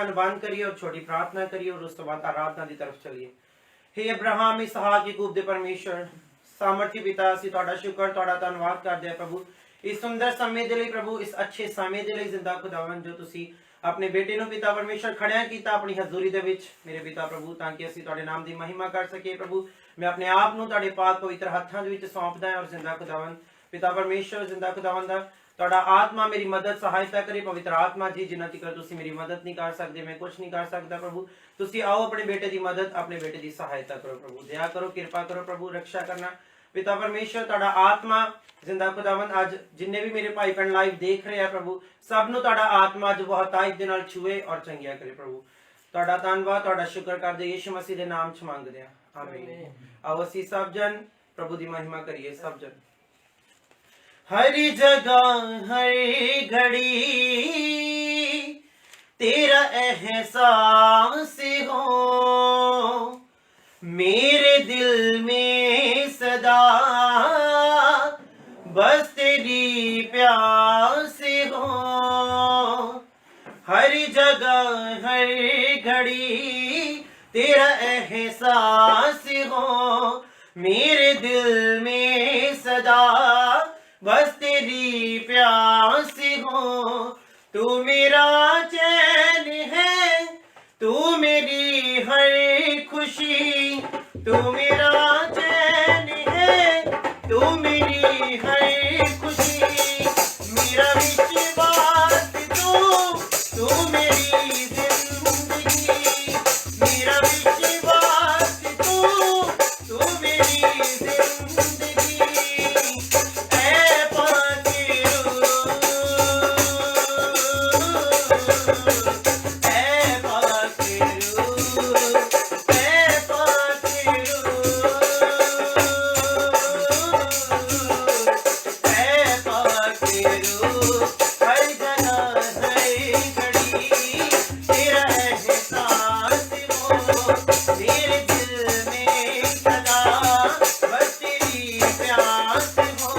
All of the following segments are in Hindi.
अखां बंद करिए और छोटी प्रार्थना करिए और उस तो बाद आराधना की तरफ चलिए। हे अब्राहम इसहाक याकूब दे परमेश्वर सामर्थी पिता ਅਸੀਂ ਤੁਹਾਡਾ ਸ਼ੁਕਰ ਤੁਹਾਡਾ ਧੰਨਵਾਦ ਕਰਦੇ ਹਾਂ ਪ੍ਰਭੂ इस सुंदर समय के लिए प्रभु इस अच्छे समय के लिए जिंदा खुदावन जो तुसी अपने बेटे नु पिता परमेश्वर खड़िया किया अपनी हजूरी दे विच मेरे पिता प्रभु ताकि असीं तुहाडे नाम की महिमा कर सके प्रभु मैं अपने आप नू तुहाडे पाक पवित्र हत्थां दे विच सौंपदा और जिंदा खुदावन पिता परमेश्वर जिंदा खुदावन दा तुहाडा आत्मा मेरी मदद सहायता करे पवित्र आत्मा जी जिन्ना तिकर तुसी मेरी मदद नहीं कर सकते मैं कुछ नहीं कर सकता प्रभु तुसी आओ अपने बेटे की मदद अपने बेटे की सहायता करो प्रभु दया करो कृपा करो प्रभु रक्षा करना पिता परमेश्वर तुहाडा आत्मा जिंदा खुदावन अज जिन्ने भी मेरे भाई भैन लाइव देख रहे हैं प्रभु सब नू तुहाडा आत्मा अज बहुतायत दे नाल छुए और चंगिया करे प्रभु तुहाडा धन्नवाद तुहाडा शुक्र करदे यीशु मसीह दे नाम च मंगदे हां आमीन। आओ असीं सब जन प्रभु दी महिमा करिए सब जन। हरी जगह हरी घड़ी तेरा एहसास हो मेरे दिल में सदा बस तेरी प्यास हो हर जगह हर घड़ी तेरा एहसास हो मेरे दिल में सदा बस तेरी प्यास हो तू मेरा चैन है तू मेरी हर खुशी तू मेरा चैन है तू मेरी हर खुशी मेरा विश्वास तू मेरी जिंदगी मेरा विश्वास तू मेरी जिंदगी ऐ पाकीरू ऐ पाकीरू ऐ पाकीरू ऐ पाकीरू हर जगह हर घड़ी तेरा एहसास हो मेरे दिल में सदा बस तेरी प्यास हो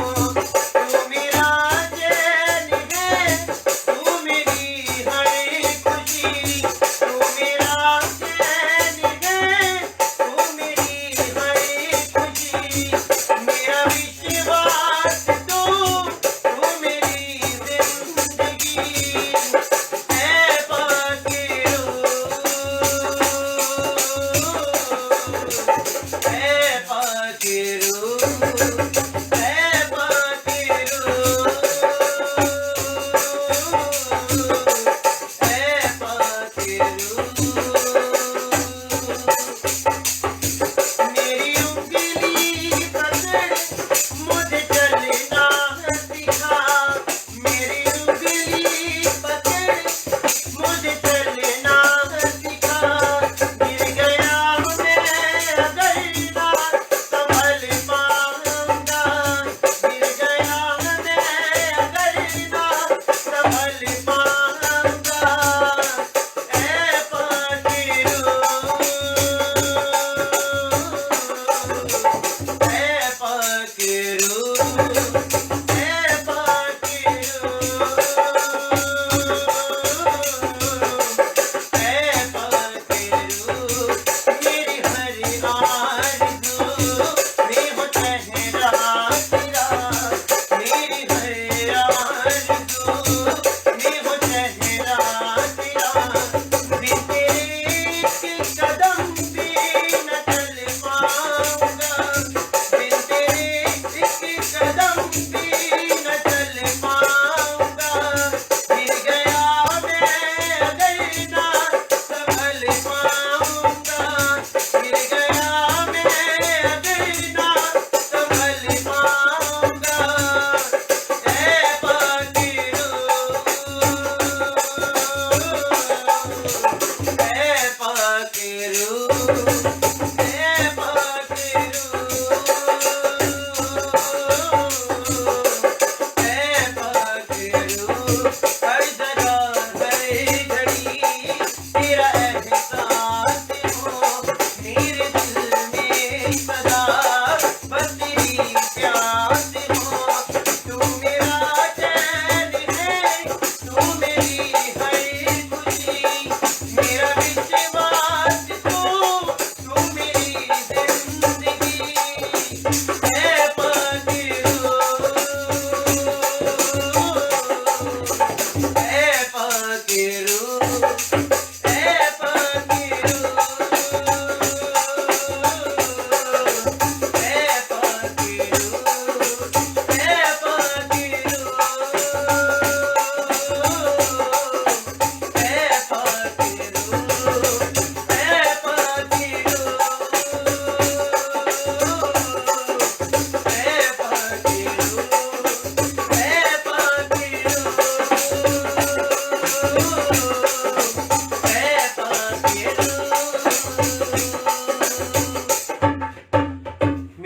तू मेरा चैन है तू मेरी हर खुशी तू मेरा चैन है तू मेरी हर खुशी मेरा विश्वास तू मेरी जिंदगी ऐ पाकीरू ऐ पाकीरू ऐ पाकीरू ऐ पाकीरू मेरी उंगली पकड़ मुझे चलना सिखा मेरी उंगली पकड़ मुझे चलना सिखा गिर गया मैं अगर ना संभल पाऊंगा गिर गया मैं अगर ना संभल पाऊंगा ऐ पाकीरू ऐ पाकीरू ऐ पाकीरू ऐ पाकीरू मेरी हर आरज़ू में हो चेहरा तेरा मेरी हर आरज़ू में हो चेहरा तेरा बिन तेरे एक कदम भी न चल पाऊंगा बिन तेरे एक कदम भी न चल पाऊंगा गिर गया मैं अगर ना संभल पाऊंगा गिर गया मैं अगर ना संभल पाऊंगा ऐ पाकीरू ऐ पाकीरू ऐ पाकीरू ऐ पाकीरू हर जगह हर घड़ी तेरा एहसास हो मेरे दिल में सदा बस तेरी प्यास हो तू मेरा चैन है तू मेरी हर खुशी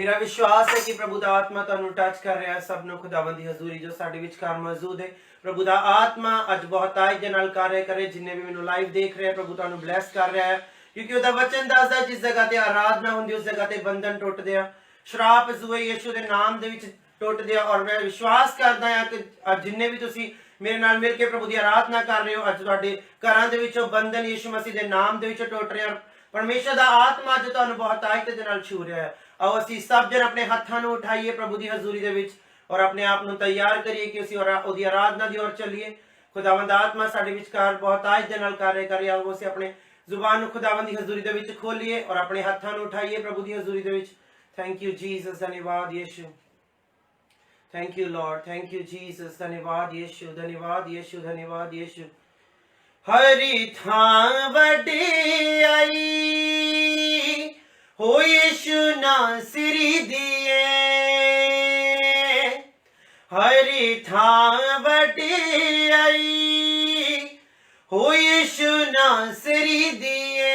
मेरा विश्वास है कि प्रभु दा आत्मा तुहानू टच कर रहा है सब नु खुदावंद दी हजूरी जो साडे विचकार मौजूद है प्रभु दा आत्मा अज बहुतायत दे नाल कार्य करे जिन्ने भी मैनू लाइव देख रहे हैं प्रभु तुहानू ब्लेस कर रहा है क्योंकि ओदा वचन दसदा जिस जगह ते आराधना हुंदी उस जगह ते बंधन टुटदे आ श्राप जुए यीशु दे नाम दे विच टुटदे आ और मैं विश्वास करदा हां कि अज जिन्ने भी तुसी मेरे नाल मिल के प्रभु दी आराधना कर रहे हो अज तुहाडे घरां दे विचों बंधन यीशु मसीह दे नाम दे विच टुट रहे हैं परमेश्वर दा आत्मा अज तुहानू बहुतायत दे नाल छू रहा है आओ असी सब जन अपने हाथों को उठाइए प्रभु की हजूरी दे विच और अपने आप को तैयार करिए कि उसी ओदी आराधना की ओर चलिए खुदावंद आत्मा साडे विचकार बहुतायत दे नाल कार्य करे आओ उसे अपने जुबान को खुदावंद की हजूरी दे विच खोलिए और अपने हाथों को उठाइए प्रभु की हजूरी दे विच थैंक यू जीसस धन्यवाद यीशु thank you Lord thank you Jesus धन्यवाद यीशु धन्यवाद यीशु धन्यवाद यीशु हरि थां वडी आई हो यीशु नासरी दिए हरि थां वडी आई हो यीशु नासरी दिए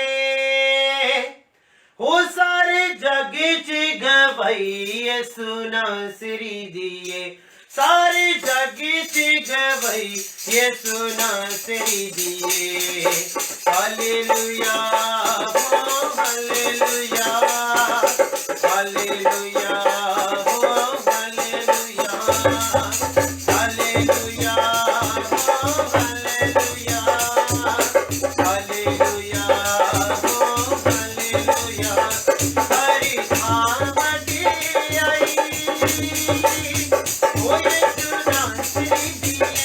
हो सारे जग च गवाई यीशु नासरी दिए सारे जग च गवाई यीशु नासरी दिए हालेलुया हो हालेलुया हालेलुया हो हालेलुया हालेलुया हो हालेलुया हालेलुया हो हालेलुया हरि थां वडी आई हो यीशु नासरी दिए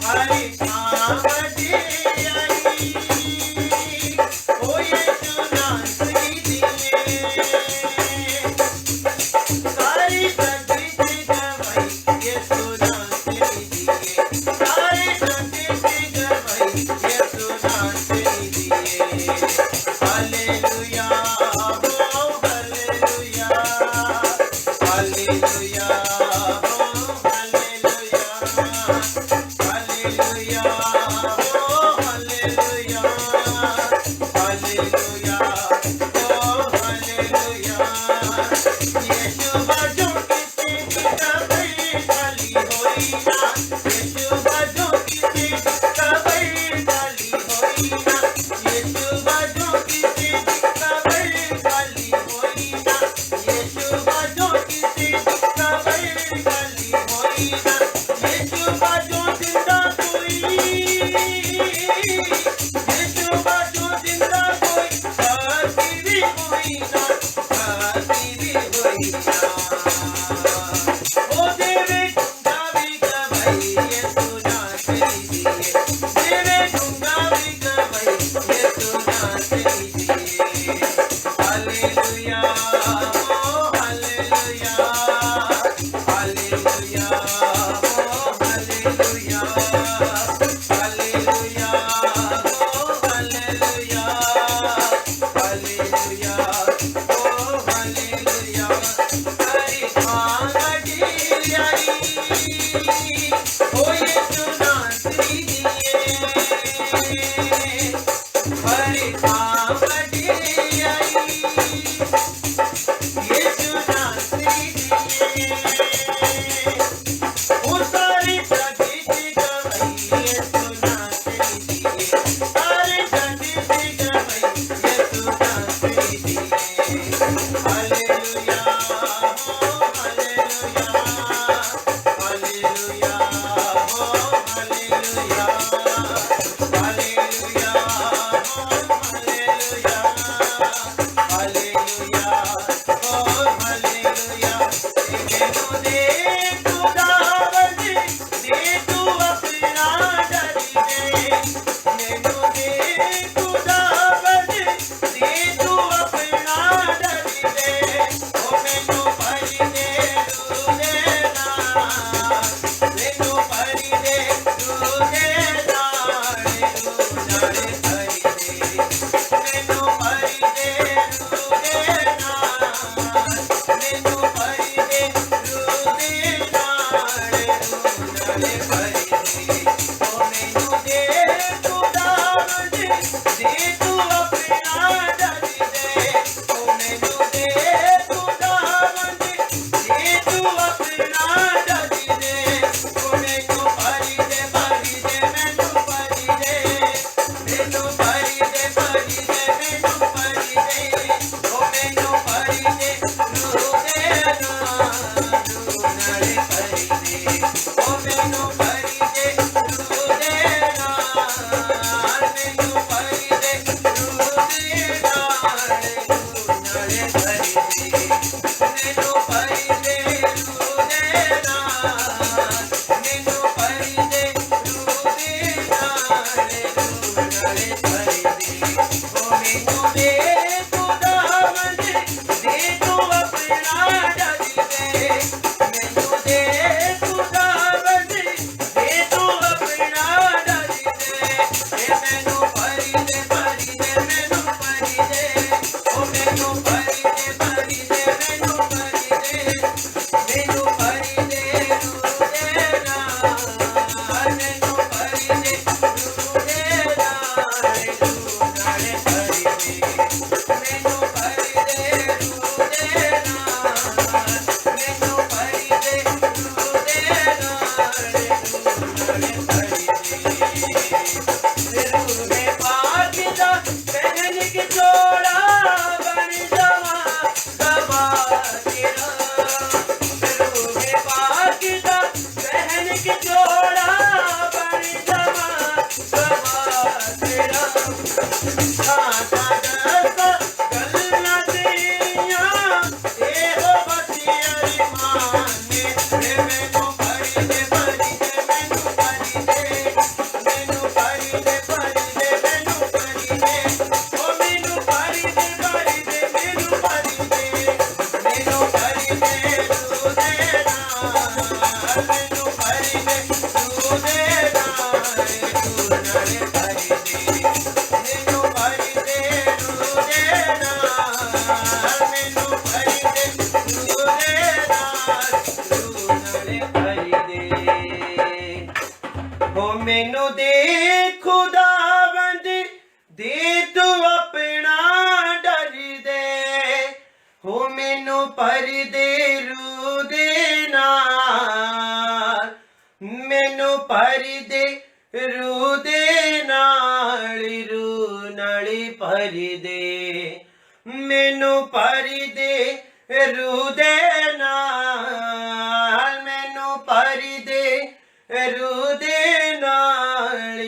हरि थां वडी आई हो दे खुदावंद दे तू अपना डर दे हो मैनू पर दे रू दे नाल मैनू पर दे रू दे नाल पर दे मैनू पर दे रू दे नाल मैनू पर दे रू दे नाल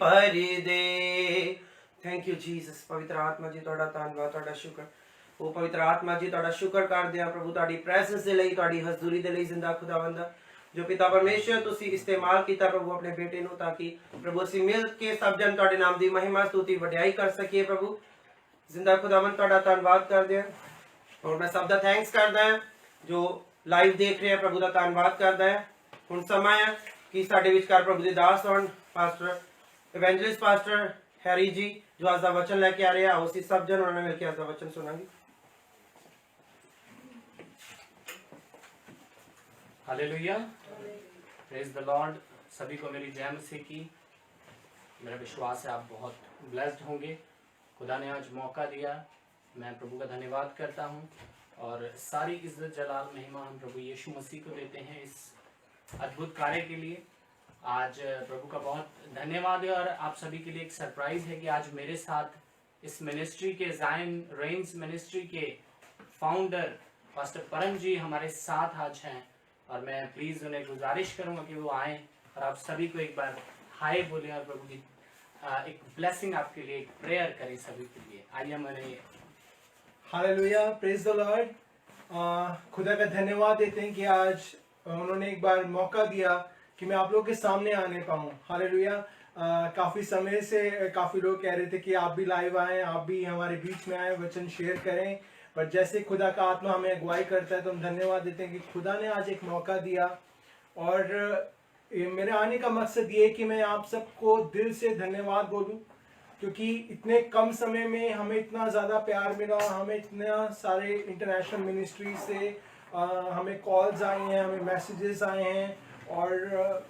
पर दे। Thank you Jesus. पवित्र आत्मा जी तुहाडा धन्नवाद तुहाडा शुक्र ओ पवित्र आत्मा जी तुहाडा शुक्र करदे आ प्रभु तुहाडी प्रेजेंस दे लई तुहाडी हज़ूरी दे लई जिंदा खुदावंदा जो पिता परमेश्वर तुसी इस्तेमाल किया प्रभु अपने बेटे नु ताकि प्रभु असीं मिल के सब जन तुहाडे नाम दी महिमा स्तुति वडियाई कर सकीए प्रभु जिंदा खुदावंद तुहाडा धन्नवाद करदे आ और मैं सब दा थैंक्स करदा हां जो लाइव देख रहे हैं प्रभु दा धन्नवाद करदा है। हुण समय है कि साडे विचकार प्रभु दे दास होण पास्टर इवेंजलिस्ट पास्टर हैरी जी जो आज दा वचन लेके आ रहे हैं उसी सब जन उन्होंने मिलकर आज दा वचन सुनांगे। Hallelujah, praise the Lord. सभी को मेरी जय मसीह की। मेरा विश्वास है आप बहुत ब्लेस्ड होंगे। खुदा ने आज मौका दिया, मैं प्रभु का धन्यवाद करता हूं और सारी इज्जत जलाल महिमा हम प्रभु यीशु मसीह को देते हैं इस अद्भुत कार्य के लिए। आज प्रभु का बहुत धन्यवाद है और आप सभी के लिए एक सरप्राइज है कि आज मेरे साथ इस मिनिस्ट्री के ज़ायन रेंज मिनिस्ट्री के फाउंडर पास्टर परम जी हमारे साथ आज हैं और मैं प्लीज़ उन्हें गुजारिश करूंगा कि वो आएँ और आप सभी को एक बार हाय बोलें और प्रभु की एक ब्लेसिंग आपके लिए एक प्रेयर करें सभी के लिए। आइए मैंने हालेलुया, प्रेज द लॉर्ड। खुदा का धन्यवाद देते हैं कि आज उन्होंने एक बार मौका दिया कि मैं आप लोगों के सामने आने पाऊँ। हालेलुया। काफ़ी समय से काफ़ी लोग कह रहे थे कि आप भी लाइव आएँ, आप भी हमारे बीच में आएँ, वचन शेयर करें, पर जैसे खुदा का आत्मा हमें अगुवाई करता है तो हम धन्यवाद देते हैं कि खुदा ने आज एक मौका दिया। और मेरे आने का मकसद ये है कि मैं आप सबको दिल से धन्यवाद बोलूं क्योंकि इतने कम समय में हमें इतना ज़्यादा प्यार मिला, हमें इतना सारे इंटरनेशनल मिनिस्ट्री से हमें कॉल्स आए हैं, हमें मैसेजेस आए हैं और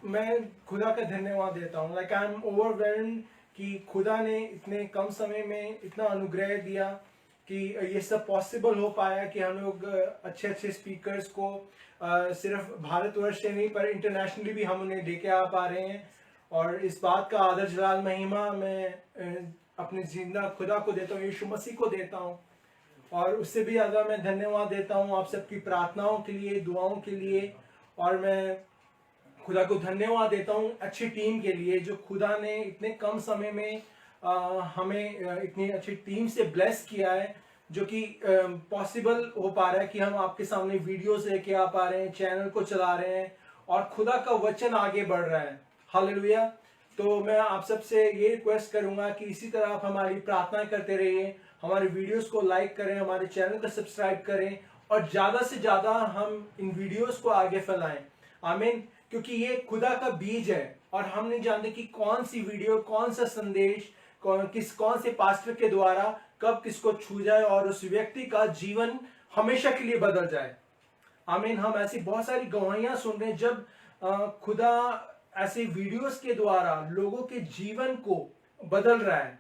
मैं खुदा का धन्यवाद देता हूँ। लाइक आई एम ओवरवेल्म्ड कि खुदा ने इतने कम समय में इतना अनुग्रह दिया कि ये सब पॉसिबल हो पाया कि हम लोग अच्छे अच्छे स्पीकर्स को सिर्फ भारतवर्ष से नहीं पर इंटरनेशनली भी हम उन्हें लेके आ पा रहे हैं। और इस बात का आदर जलाल महिमा मैं अपने जिंदा खुदा को देता हूँ, यीशु मसीह को देता हूँ। और उससे भी ज़्यादा मैं धन्यवाद देता हूँ आप सबकी प्रार्थनाओं के लिए, दुआओं के लिए। और मैं खुदा को धन्यवाद देता हूँ अच्छी टीम के लिए जो खुदा ने इतने कम समय में हमें इतनी अच्छी टीम से ब्लेस किया है, जो कि पॉसिबल हो पा रहा है कि हम आपके सामने वीडियोस लेके आ पा रहे हैं, चैनल को चला रहे हैं और खुदा का वचन आगे बढ़ रहा है। हालेलुया। तो मैं आप सबसे ये रिक्वेस्ट करूंगा कि इसी तरह आप हमारी प्रार्थनाएं करते रहिए, हमारे वीडियोस को लाइक करें, हमारे चैनल को सब्सक्राइब करें और ज़्यादा से ज़्यादा हम इन वीडियोस को आगे फैलाएं। आमीन। क्योंकि ये खुदा का बीज है और हम नहीं जानते कि कौन सी वीडियो, कौन सा संदेश कौन से पास्टर के द्वारा कब किसको छू जाए और उस व्यक्ति का जीवन हमेशा के लिए बदल जाए। आमीन। हम ऐसी बहुत सारी गवाहियां सुन रहे हैं जब खुदा ऐसे वीडियोस के द्वारा लोगों के जीवन को बदल रहा है।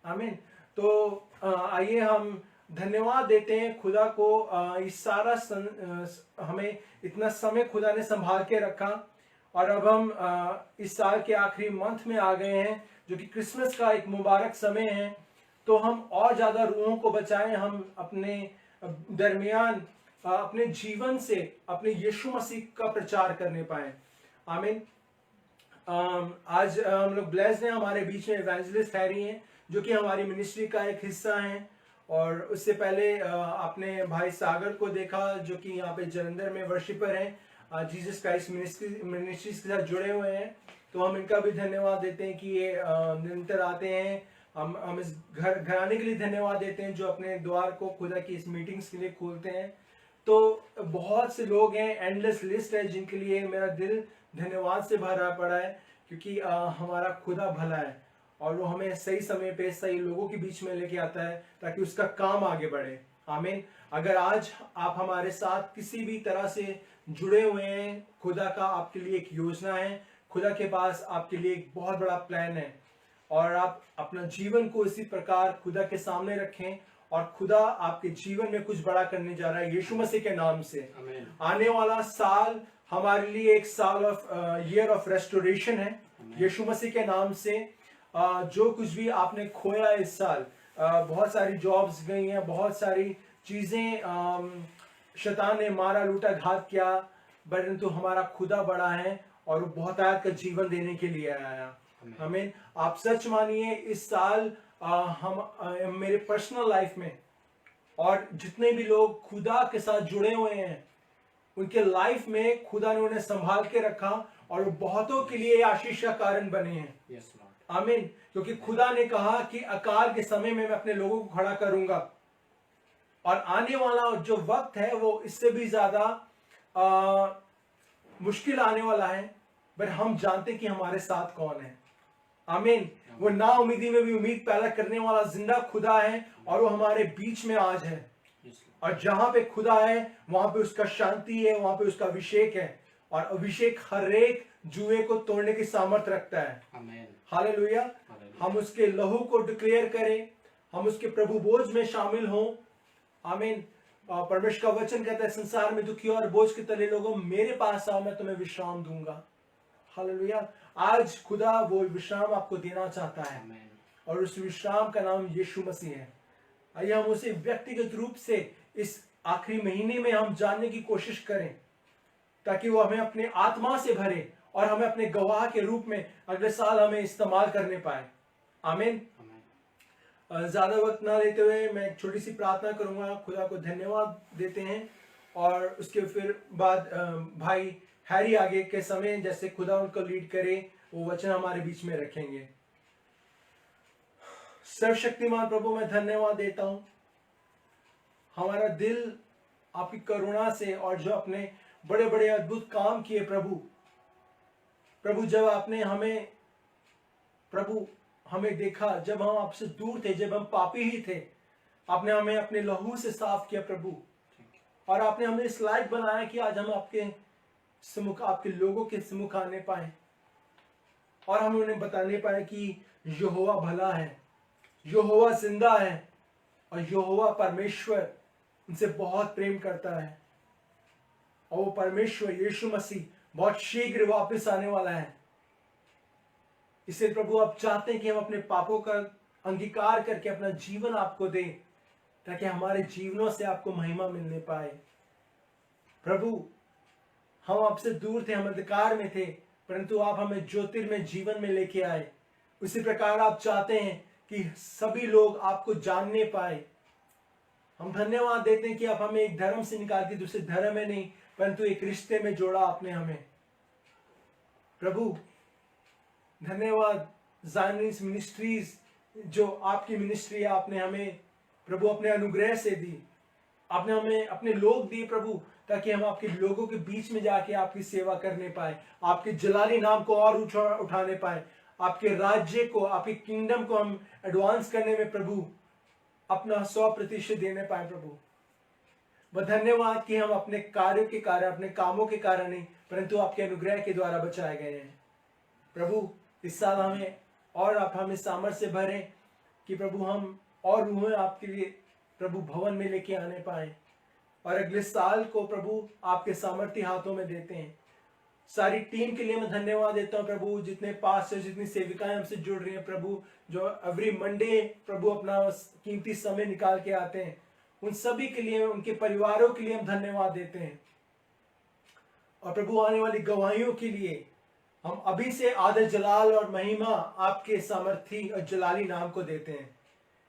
आमीन। तो आइए हम धन्यवाद देते हैं खुदा को। इस सारा हमें इतना समय खुदा ने संभाल के रखा और अब हम इस साल के आखिरी मंथ में आ गए हैं जो कि क्रिसमस का एक मुबारक समय है। तो हम और ज़्यादा रूहों को बचाएं, हम अपने दरमियान अपने जीवन से अपने यीशु मसीह का प्रचार करने पाए। आमीन। आज हम लोग ब्लेस्ड हैं, हमारे बीच में इवेंजलिस्ट हैरी हैं जो कि हमारी मिनिस्ट्री का एक हिस्सा हैं। और उससे पहले आपने भाई सागर को देखा जो कि यहाँ पे जलंधर में वर्शिपर हैं, जीसस क्राइस्ट मिनिस्ट्रीज के साथ जुड़े हुए हैं। तो हम इनका भी धन्यवाद देते हैं कि ये निरंतर आते हैं। हम इस घराने के लिए धन्यवाद देते हैं जो अपने द्वार को खुदा की इस मीटिंग्स के लिए खोलते हैं। तो बहुत से लोग हैं, एंडलेस लिस्ट है जिनके लिए मेरा दिल धन्यवाद से भरा पड़ा है क्योंकि हमारा खुदा भला है और वो हमें सही समय पे सही लोगों के बीच में लेके आता है ताकि उसका काम आगे बढ़े। आमीन। अगर आज आप हमारे साथ किसी भी तरह से जुड़े हुए हैं, खुदा का आपके लिए एक योजना है, खुदा के पास आपके लिए एक बहुत बड़ा प्लान है और आप अपना जीवन को इसी प्रकार खुदा के सामने रखें और खुदा आपके जीवन में कुछ बड़ा करने जा रहा है यीशु मसीह के नाम से। आमीन। आने वाला साल हमारे लिए एक साल ऑफ ईयर ऑफ रेस्टोरेशन है यीशु मसीह के नाम से। जो कुछ भी आपने खोया इस साल, बहुत सारी जॉब्स गई हैं, बहुत सारी चीजें शैतान ने मारा लूटा घात किया, परंतु हमारा खुदा बड़ा है और वो बहुत आयत का जीवन देने के लिए आया। आमीन। आप सच मानिए इस साल हम मेरे पर्सनल लाइफ में और जितने भी लोग खुदा के साथ जुड़े हुए हैं उनके लाइफ में खुदा ने उन्हें संभाल के रखा और वो बहुतों के लिए आशीष का कारण बने हैं। Yes Lord. आमीन। क्योंकि खुदा ने कहा कि अकाल के समय में मैं अपने लोगों को खड़ा करूंगा और आने वाला जो वक्त है वो इससे भी ज्यादा मुश्किल आने वाला है, पर हम जानते कि हमारे साथ कौन है। आमीन। वो ना उम्मीदी में भी उम्मीद पैदा करने वाला जिंदा खुदा है और वो हमारे बीच में आज है। और जहां पे खुदा है वहां पे उसका शांति है, वहां पे उसका अभिषेक है और अभिषेक हर एक जुए को तोड़ने की सामर्थ रखता है। आमीन। हालेलुया। हम उसके लहू को डिक्लेयर करें, हम उसके प्रभु बोझ में शामिल हों। आमीन। परमेश्वर का वचन कहता है संसार में दुखी और बोझ के तले लोगों मेरे पास आओ, मैं तुम्हें विश्राम दूंगा। हालेलुया। आज खुदा वो विश्राम आपको देना चाहता है आमीन। और उस विश्राम का नाम यीशु मसीह है। आइए हम उसे व्यक्तिगत रूप से इस आखिरी महीने में हम जानने की कोशिश करें ताकि वो हमें अपने आत्मा से भरे और हमें अपने गवाह के रूप में अगले साल हमें इस्तेमाल करने पाए। आमीन। ज्यादा वक्त ना लेते हुए मैं एक छोटी सी प्रार्थना करूंगा, खुदा को धन्यवाद देते हैं और उसके फिर बाद भाई हैरी आगे के समय जैसे खुदा उनको लीड करे वो वचन हमारे बीच में रखेंगे। सर्वशक्तिमान प्रभु मैं धन्यवाद देता हूं, हमारा दिल आपकी करुणा से और जो अपने बड़े बड़े अद्भुत काम किए प्रभु जब आपने हमें देखा, जब हम आपसे दूर थे, जब हम पापी ही थे, आपने हमें अपने लहू से साफ किया प्रभु और आपने हमें इस लायक बनाया कि आज हम आपके सम्मुख, आपके लोगों के सम्मुख आने पाए और हम उन्हें बताने पाए कि यहोवा भला है, यहोवा जिंदा है और यहोवा परमेश्वर उनसे बहुत प्रेम करता है और वो परमेश्वर यीशु मसीह बहुत शीघ्र वापस आने वाला है। इसलिए प्रभु आप चाहते हैं कि हम अपने पापों का अंगीकार करके अपना जीवन आपको दें ताकि हमारे जीवनों से आपको महिमा मिलने पाए। प्रभु हम आपसे दूर थे, हम अंधकार में थे, परंतु आप हमें ज्योतिर्मय जीवन में लेके आए। उसी प्रकार आप चाहते हैं कि सभी लोग आपको जानने पाए। हम धन्यवाद देते हैं कि आप हमें एक धर्म से निकाल के दूसरे धर्म में नहीं परंतु एक रिश्ते में जोड़ा आपने हमें। प्रभु धन्यवाद ज़ायनिस्ट मिनिस्ट्रीज जो आपकी मिनिस्ट्री है, आपने हमें प्रभु अपने अनुग्रह से दी, आपने हमें अपने लोग दिए प्रभु ताकि हम आपके लोगों के बीच में जाके आपकी सेवा करने पाए, आपके जलाली नाम को और उठाने पाए, आपके राज्य को, आपके किंगडम को हम एडवांस करने में प्रभु अपना 100% देने पाए। प्रभु वह धन्यवाद कि हम अपने कार्यों के कारण, अपने कामों के कारण नहीं परंतु आपके अनुग्रह के द्वारा बचाए गए हैं। प्रभु इस साल हमें और आप हमें सामर्थ्य से भरें कि प्रभु हम और रूहें आपके लिए प्रभु भवन में लेके आने पाए और अगले साल को प्रभु आपके सामर्थ्य हाथों में देते हैं। सारी टीम के लिए मैं धन्यवाद देता हूं प्रभु, जितने पास्टर, जितनी सेविकाएं हमसे जुड़ रही हैं प्रभु, जो एवरी मंडे प्रभु अपना कीमती समय निकाल के आते हैं, उन सभी के लिए, उनके परिवारों के लिए हम धन्यवाद देते हैं। और प्रभु आने वाली गवाहियों के लिए हम अभी से आदर जलाल और महिमा आपके सामर्थी और जलाली नाम को देते हैं।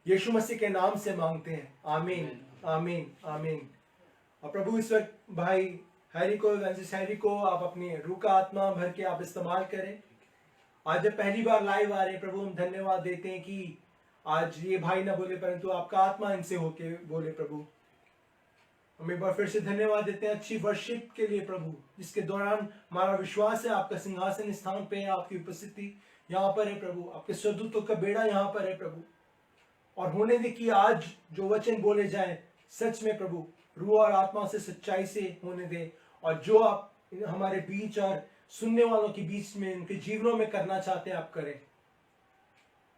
यीशु मसीह के नाम से मांगते हैं, आमीन आमीन आमीन। और प्रभु इस वक्त भाई हैरी को आप अपनी रूह का आत्मा भर के आप इस्तेमाल करें। आज जब पहली बार लाइव आ रहे हैं प्रभु, हम धन्यवाद देते हैं कि आज ये भाई ना बोले परंतु आपका आत्मा इनसे होके बोले। प्रभु हम एक बार फिर से धन्यवाद देते हैं अच्छी वर्शिप के लिए प्रभु, जिसके दौरान हमारा विश्वास है आपका सिंहासन स्थान पे है, आपकी उपस्थिति यहाँ पर है प्रभु, आपके स्वदूतों का बेड़ा यहाँ पर है प्रभु। और होने दे कि आज जो वचन बोले जाए सच में प्रभु रूह और आत्मा से सच्चाई से होने दे, और जो आप हमारे बीच और सुनने वालों के बीच में, इनके जीवनों में करना चाहते हैं आप करें।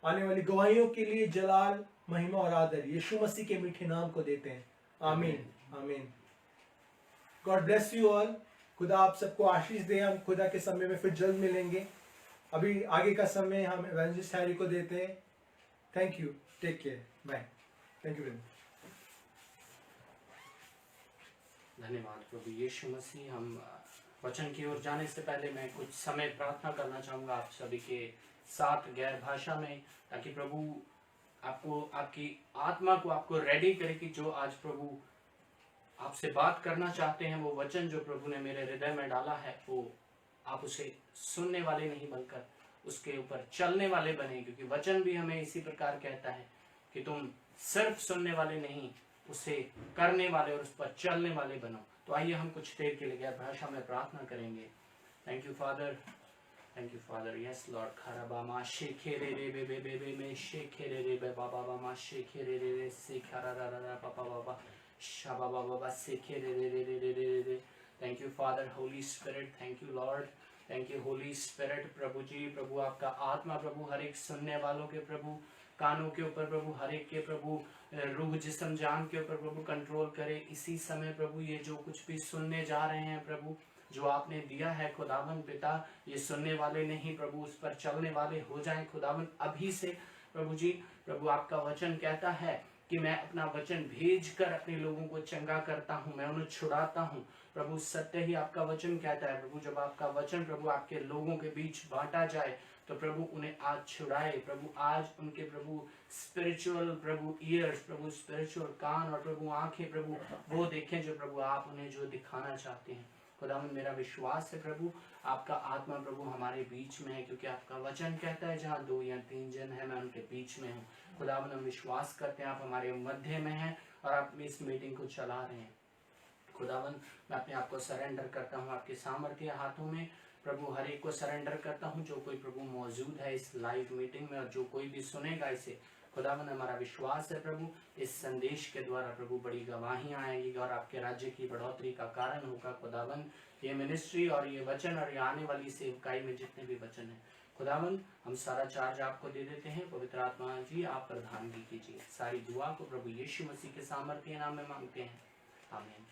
आने वाली गवाहियों के लिए जलाल, महिमा और आदर यीशु मसीह के मीठे नाम को देते हैं। आमीन आमीन। God bless you all. खुदा आप सबको आशीष दे। हम खुदा के समय में फिर जल्द मिलेंगे। अभी आगे का समय हम इवेंजलिस्ट हैरी को देते हैं। Thank you, take care, bye. Thank you. धन्यवाद प्रभु यीशु मसीह। हम वचन की ओर जाने से पहले मैं कुछ समय प्रार्थना करना चाहूँगा आप सभी के साथ गैर भाषा में, ताकि प्रभु आपको, आपकी आत्मा को आपको रेडी करे कि जो आज प्रभु आपसे बात करना चाहते हैं, वो वचन जो प्रभु ने मेरे हृदय में डाला है, वो आप उसे सुनने वाले नहीं बनकर उसके ऊपर चलने वाले बने। क्योंकि वचन भी हमें इसी प्रकार कहता है कि तुम सिर्फ सुनने वाले नहीं, उसे करने वाले और उस पर चलने वाले बनो। तो आइए हम कुछ देर के लिए गैर भाषा में प्रार्थना करेंगे। Thank you father, thank you father. Yes Lord. खराबा मा शेखे रे रे बे बे बे बे में शेखे रे रे बे बाबा बा मा शेखे रे रे रे से खरा रा रा रा पापा बाबा शाबा बाबा बा शेखे रे रे रे रे रे रे रे। Thank you Father, Holy Spirit. Thank you Lord, thank you Holy Spirit. प्रभु जी, प्रभु आपका आत्मा प्रभु हर एक सुनने वालों के प्रभु कानों के ऊपर प्रभु, हर एक के प्रभु रूह जिस्म जान के ऊपर प्रभु कंट्रोल करे। इसी समय प्रभु ये जो कुछ भी सुनने जा रहे हैं प्रभु, जो आपने दिया है खुदावन पिता, ये सुनने वाले नहीं प्रभु, उस पर चलने वाले हो जाएं खुदावन अभी से प्रभु जी। प्रभु आपका वचन कहता है कि मैं अपना वचन भेज कर अपने लोगों को चंगा करता हूँ, मैं उन्हें छुड़ाता हूँ प्रभु। सत्य ही आपका वचन कहता है प्रभु, जब आपका वचन प्रभु आपके लोगों के बीच बांटा जाए तो प्रभु उन्हें आज छुड़ाए प्रभु। आज उनके प्रभु स्पिरिचुअल प्रभु ईयर्स, प्रभु स्पिरिचुअल कान और प्रभु आंखें प्रभु वो देखें जो प्रभु आप उन्हें जो दिखाना चाहते हैं खुदावन। मेरा विश्वास है प्रभु आपका आत्मा प्रभु हमारे बीच में है, क्योंकि आपका वचन कहता है जहाँ 2 या 3 जन है मैं उनके बीच में हूँ। खुदावन हम विश्वास करते हैं आप हमारे मध्य में हैं और आप इस मीटिंग को चला रहे हैं खुदावन। मैं अपने आप को सरेंडर करता हूँ आपके सामर्थ्य हाथों में प्रभु। हर एक को सरेंडर करता हूँ जो कोई प्रभु मौजूद है इस लाइव मीटिंग में और जो कोई भी सुनेगा इसे खुदावन। हमारा विश्वास है प्रभु इस संदेश के द्वारा प्रभु बड़ी गवाहियाँ आएंगी और आपके राज्य की बढ़ोतरी का कारण होगा खुदावन। ये मिनिस्ट्री और ये वचन और ये आने वाली सेवकाई में जितने भी वचन है खुदावन, हम सारा चार्ज आपको दे देते हैं। पवित्र आत्मा जी आप प्रधानगी कीजिए। सारी दुआ को प्रभु यीशु मसीह के सामर्थ्य नाम में मांगते हैं, आमीन।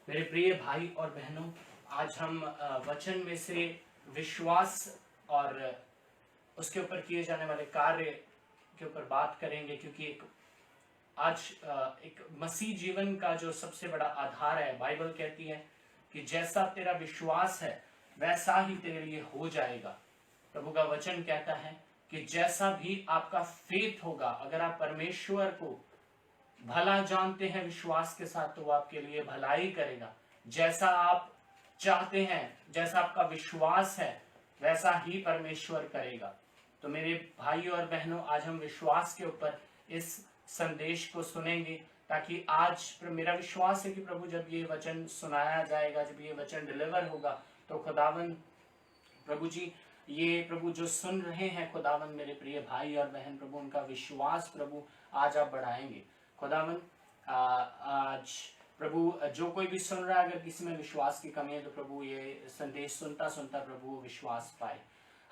मेरे प्रिय भाई और बहनों, आज हम वचन में से विश्वास और उसके ऊपर किए जाने वाले कार्य के ऊपर बात करेंगे, क्योंकि आज एक मसीह जीवन का जो सबसे बड़ा आधार है, बाइबल कहती है कि जैसा तेरा विश्वास है वैसा ही तेरे लिए हो जाएगा। प्रभु का वचन कहता है कि जैसा भी आपका फेथ होगा, अगर आप परमेश्वर को भला जानते हैं विश्वास के साथ, तो वो आपके लिए भलाई करेगा। जैसा आप चाहते हैं, जैसा आपका विश्वास है, वैसा ही परमेश्वर करेगा। तो मेरे भाई और बहनों, आज हम विश्वास के ऊपर इस संदेश को सुनेंगे, ताकि आज मेरा विश्वास है कि प्रभु जब ये वचन सुनाया जाएगा, जब ये वचन डिलीवर होगा, तो खुदावन प्रभु जी ये प्रभु जो सुन रहे हैं खुदावन, मेरे प्रिय भाई और बहन, प्रभु उनका विश्वास प्रभु आज आप बढ़ाएंगे खुदावन। आज प्रभु जो कोई भी सुन रहा है, अगर किसी में विश्वास की कमी है तो प्रभु ये संदेश सुनता सुनता प्रभु विश्वास पाए।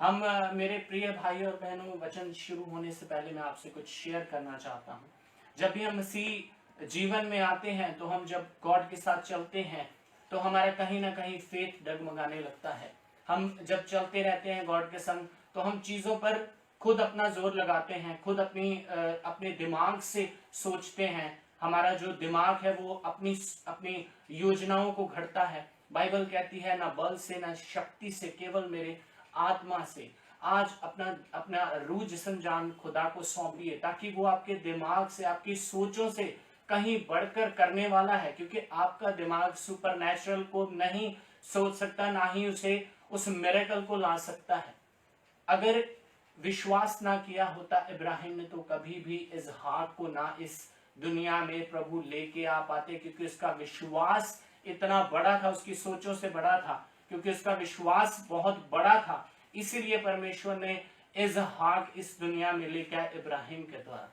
हम मेरे प्रिय भाई और बहनों, वचन शुरू होने से पहले मैं आपसे कुछ शेयर करना चाहता हूँ। जब भी हम मसीह जीवन में आते हैं, तो हम जब गॉड के साथ चलते हैं तो हमारा कहीं ना कहीं फेथ डगमगाने लगता है। हम जब चलते रहते हैं गॉड के संग, तो हम चीजों पर खुद अपना जोर लगाते हैं, खुद अपने दिमाग से सोचते हैं। हमारा जो दिमाग है वो अपनी योजनाओं को घड़ता है। बाइबल कहती है ना बल से ना शक्ति से, केवल मेरे आत्मा से। आज अपना रूह जिस्म जान खुदा को सौंपिए, ताकि वो आपके दिमाग से, आपकी सोचों से कहीं बढ़कर करने वाला है। क्योंकि आपका दिमाग सुपरनैचुरल को नहीं सोच सकता, ना ही उसे उस मिरेकल को ला सकता है। अगर विश्वास ना किया होता इब्राहिम ने, तो कभी भी इसहाक को ना इस दुनिया में प्रभु लेके आ पाते, क्योंकि उसका विश्वास इतना बड़ा था, उसकी सोचों से बड़ा था, क्योंकि उसका विश्वास बहुत बड़ा था। इसीलिए परमेश्वर ने इसहाक इस दुनिया में लेके आया इब्राहिम के द्वारा।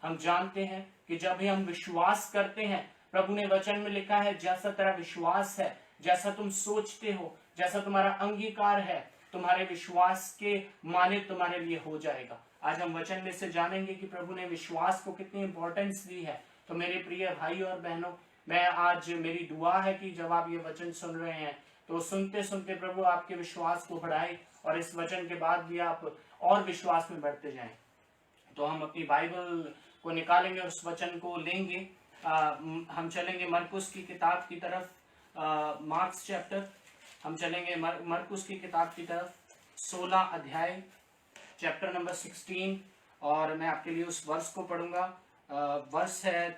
हम जानते हैं कि जब भी हम विश्वास करते हैं, प्रभु ने वचन में लिखा है जैसा तेरा विश्वास है, जैसा तुम सोचते हो, जैसा तुम्हारा अंगीकार है तुम्हारे विश्वास के मानित तुम्हारे लिए हो जाएगा। आज हम वचन में से जानेंगे कि प्रभु ने विश्वास को कितनी इंपॉर्टेंस दी है। तो मेरे प्रिय भाई और बहनों, मैं आज मेरी दुआ है कि जब आप ये वचन सुन रहे हैं तो सुनते सुनते प्रभु आपके विश्वास को बढ़ाए और इस वचन के बाद भी आप और विश्वास में बढ़ते जाएं। तो हम अपनी बाइबल को निकालेंगे और उस वचन को लेंगे। हम चलेंगे मरकुस की किताब की तरफ, मार्क्स चैप्टर, हम चलेंगे मरकुस की किताब की तरफ 16 अध्याय, चैप्टर नंबर 16, और मैं आपके लिए उस वर्ष को पढ़ूंगा। वर्ष है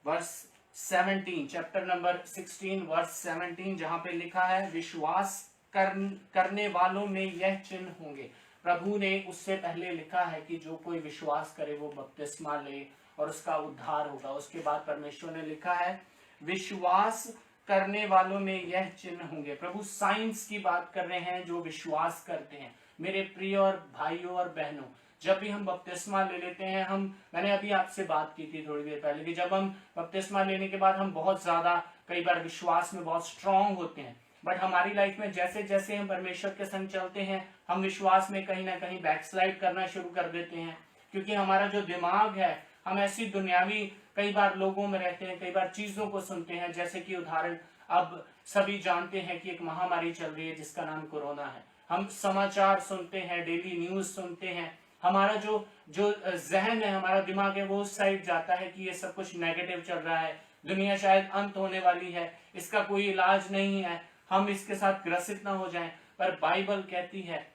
वर्ष 17, चैप्टर नंबर 16 वर्ष 17, जहां पे लिखा है विश्वास करने वालों में यह चिन्ह होंगे। प्रभु ने उससे पहले लिखा है कि जो कोई विश्वास करे वो बपतिस्मा ले और उसका उद्धार होगा। उसके बाद परमेश्वर ने लिखा है विश्वास करने वालों में यह चिन्ह होंगे। प्रभु साइंस की बात कर रहे हैं जो विश्वास करते हैं। मेरे प्रिय और भाइयों और बहनों, जब भी हम बपतिस्मा ले लेते हैं, मैंने अभी आपसे बात की थी थोड़ी देर पहले कि जब हम बपतिस्मा लेने के बाद हम बहुत ज्यादा कई बार विश्वास में बहुत स्ट्रांग होते हैं, बट हमारी लाइफ में जैसे जैसे हम परमेश्वर के संग चलते हैं हम विश्वास में कहीं ना कहीं बैकस्लाइड करना शुरू कर देते हैं, क्योंकि हमारा जो दिमाग है, हम ऐसी दुनियावी कई बार लोगों में रहते हैं, कई बार चीजों को सुनते हैं। जैसे कि उदाहरण, अब सभी जानते हैं कि एक महामारी चल रही है जिसका नाम कोरोना है। हम समाचार सुनते हैं, डेली न्यूज सुनते हैं, हमारा जो जहन है, हमारा दिमाग है, वो उस साइड जाता है कि ये सब कुछ नेगेटिव चल रहा है, दुनिया शायद अंत होने वाली है, इसका कोई इलाज नहीं है, हम इसके साथ ग्रसित ना हो जाएं। पर बाइबल कहती है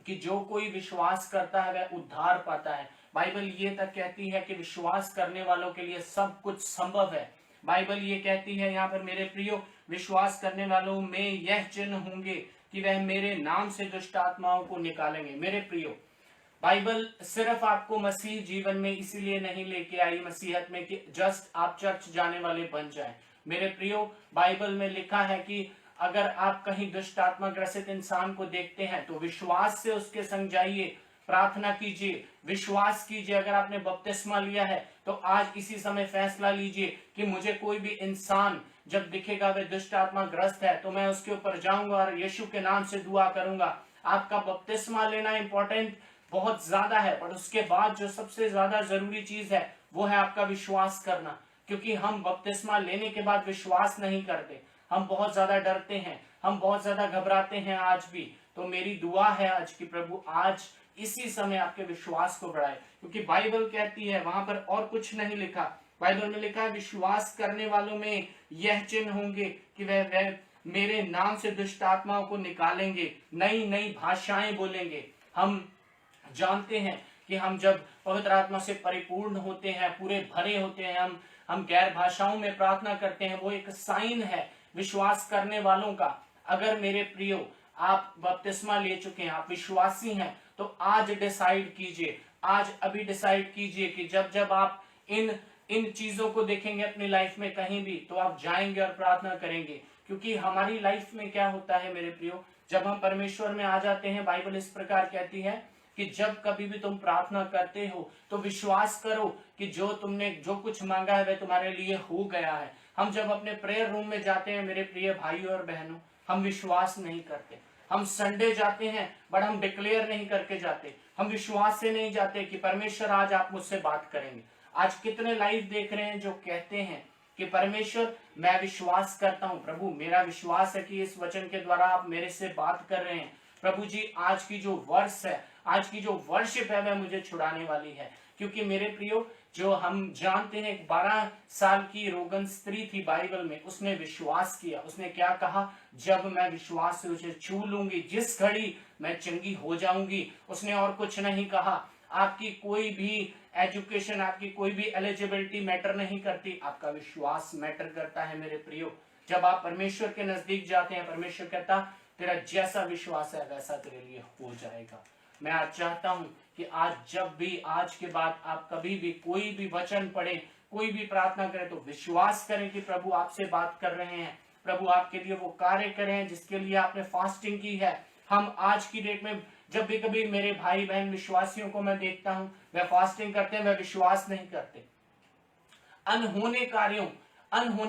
कि जो कोई विश्वास करता है वह उद्धार पाता है। बाइबल ये तक कहती है कि विश्वास करने वालों के लिए सब कुछ संभव है। बाइबल ये कहती है यहाँ पर, मेरे प्रियो, विश्वास करने वालों में यह चिन्ह होंगे कि वह मेरे नाम से दुष्ट आत्माओं को निकालेंगे। मेरे प्रियो, बाइबल सिर्फ आपको मसीह जीवन में इसीलिए नहीं लेके आई मसीहत में कि जस्ट आप चर्च जाने वाले बन जाएं। मेरे प्रियो, बाइबल में लिखा है कि अगर आप कहीं दुष्ट आत्मा ग्रसित इंसान को देखते हैं तो विश्वास से उसके संग जाइए, प्रार्थना कीजिए, विश्वास कीजिए। अगर आपने बपतिस्मा लिया है तो आज इसी समय फैसला लीजिए कि मुझे कोई भी इंसान जब दिखेगा वह दुष्ट आत्मा ग्रस्त है तो मैं उसके ऊपर जाऊंगा और यीशु के नाम से दुआ करूंगा। आपका बपतिस्मा लेना इंपॉर्टेंट बहुत ज्यादा है, पर उसके बाद जो सबसे ज्यादा जरूरी चीज है वो है आपका विश्वास करना, क्योंकि हम बपतिस्मा लेने के बाद विश्वास नहीं करते, हम बहुत ज्यादा डरते हैं, हम बहुत ज्यादा घबराते हैं आज भी। तो मेरी दुआ है आज की प्रभु आज इसी समय आपके विश्वास को बढ़ाए, क्योंकि बाइबल कहती है, वहां पर और कुछ नहीं लिखा, बाइबल में लिखा है विश्वास करने वालों में यह चिन्ह होंगे कि वह मेरे नाम से दुष्ट आत्माओं को निकालेंगे, नई नई भाषाएं बोलेंगे। हम जानते हैं कि हम जब पवित्र आत्मा से परिपूर्ण होते हैं, पूरे भरे होते हैं, हम गैर भाषाओं में प्रार्थना करते हैं, वो एक साइन है विश्वास करने वालों का। अगर मेरे प्रियो आप बपतिस्मा ले चुके हैं, आप विश्वासी हैं, तो आज डिसाइड कीजिए, आज अभी डिसाइड कीजिए कि जब जब आप इन चीजों को देखेंगे अपनी लाइफ में कहीं भी, तो आप जाएंगे और प्रार्थना करेंगे। क्योंकि हमारी लाइफ में क्या होता है मेरे प्रियो, जब हम परमेश्वर में आ जाते हैं, बाइबल इस प्रकार कहती है कि जब कभी भी तुम प्रार्थना करते हो तो विश्वास करो कि जो तुमने जो कुछ मांगा है वह तुम्हारे लिए हो गया है। हम जब अपने प्रेयर रूम में जाते हैं मेरे प्रिय भाइयों और बहनों, हम विश्वास नहीं करते। हम संडे जाते हैं बट हम डिक्लेयर नहीं करके जाते, हम विश्वास से नहीं जाते कि परमेश्वर आज आप मुझसे बात करेंगे। आज कितने लाइव देख रहे हैं जो कहते हैं कि परमेश्वर मैं विश्वास करता हूं, प्रभु मेरा विश्वास है कि इस वचन के द्वारा आप मेरे से बात कर रहे हैं। प्रभु जी आज की जो वर्ष है, आज की जो वर्शिप है वह मुझे छुड़ाने वाली है। क्योंकि मेरे प्रियो, जो हम जानते हैं 12 साल की रोगन स्त्री थी बाइबल में, उसने विश्वास किया। उसने क्या कहा, जब मैं विश्वास से उसे छू लूंगी जिस घड़ी मैं चंगी हो जाऊंगी। उसने और कुछ नहीं कहा। आपकी कोई भी एजुकेशन, आपकी कोई भी एलिजिबिलिटी मैटर नहीं करती, आपका विश्वास मैटर करता है मेरे प्रियो। जब आप परमेश्वर के नजदीक जाते हैं, परमेश्वर कहता तेरा जैसा विश्वास है वैसा तेरे लिए हो जाएगा। मैं आज चाहता हूं कि आज जब भी, आज के बाद आप कभी भी कोई भी वचन पढ़े, कोई भी प्रार्थना करें, तो विश्वास करें कि प्रभु आपसे बात कर रहे हैं, प्रभु आपके लिए वो कार्य कर रहे हैं जिसके लिए आपने फास्टिंग की है। हम आज की डेट में जब भी कभी मेरे भाई बहन विश्वासियों को मैं देखता हूं, वह फास्टिंग करते हैं, वह विश्वास नहीं करते। अनहोने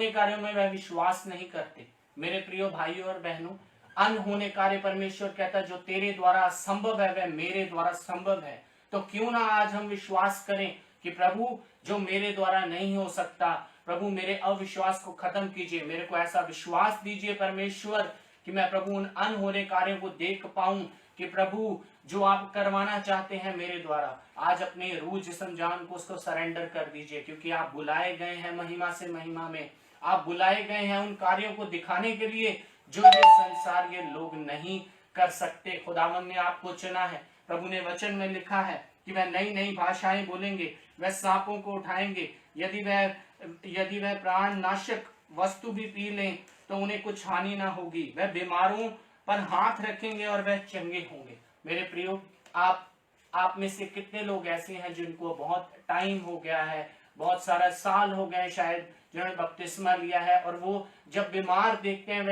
कार्यों में वह विश्वास नहीं करते। मेरे प्रियो भाइयों और बहनों, अनहोने कार्य परमेश्वर कहता है जो तेरे द्वारा असंभव है वह मेरे द्वारा संभव है। तो क्यों ना आज हम विश्वास करें कि प्रभु जो मेरे द्वारा नहीं हो सकता, प्रभु मेरे अविश्वास को खत्म कीजिए, मेरे को ऐसा विश्वास दीजिए परमेश्वर कि मैं प्रभु उन अनहोने कार्यों को देख पाऊं, कि प्रभु जो आप करवाना चाहते हैं मेरे द्वारा, आज अपने रूह जिस्म जान को उसको सरेंडर कर दीजिए, क्योंकि आप बुलाए गए हैं महिमा से महिमा में, आप बुलाए गए हैं उन कार्यों को दिखाने के लिए जो ये संसार ये लोग नहीं कर सकते। खुदावन ने आपको चुना है। प्रभु ने वचन में लिखा है कि वह नई नई भाषाएं बोलेंगे, वह सांपों को उठाएंगे, यदि वह प्राण नाशक वस्तु भी पी लें तो उन्हें कुछ हानि ना होगी, वह बीमारों पर हाथ रखेंगे और वह चंगे होंगे। मेरे प्रियो, आप में से कितने लोग ऐसे हैं जिनको बहुत टाइम हो गया है, बहुत सारा साल हो गए शायद, जिन्होंने बपतिस्मा लिया है, और वो जब बीमार देखते हैं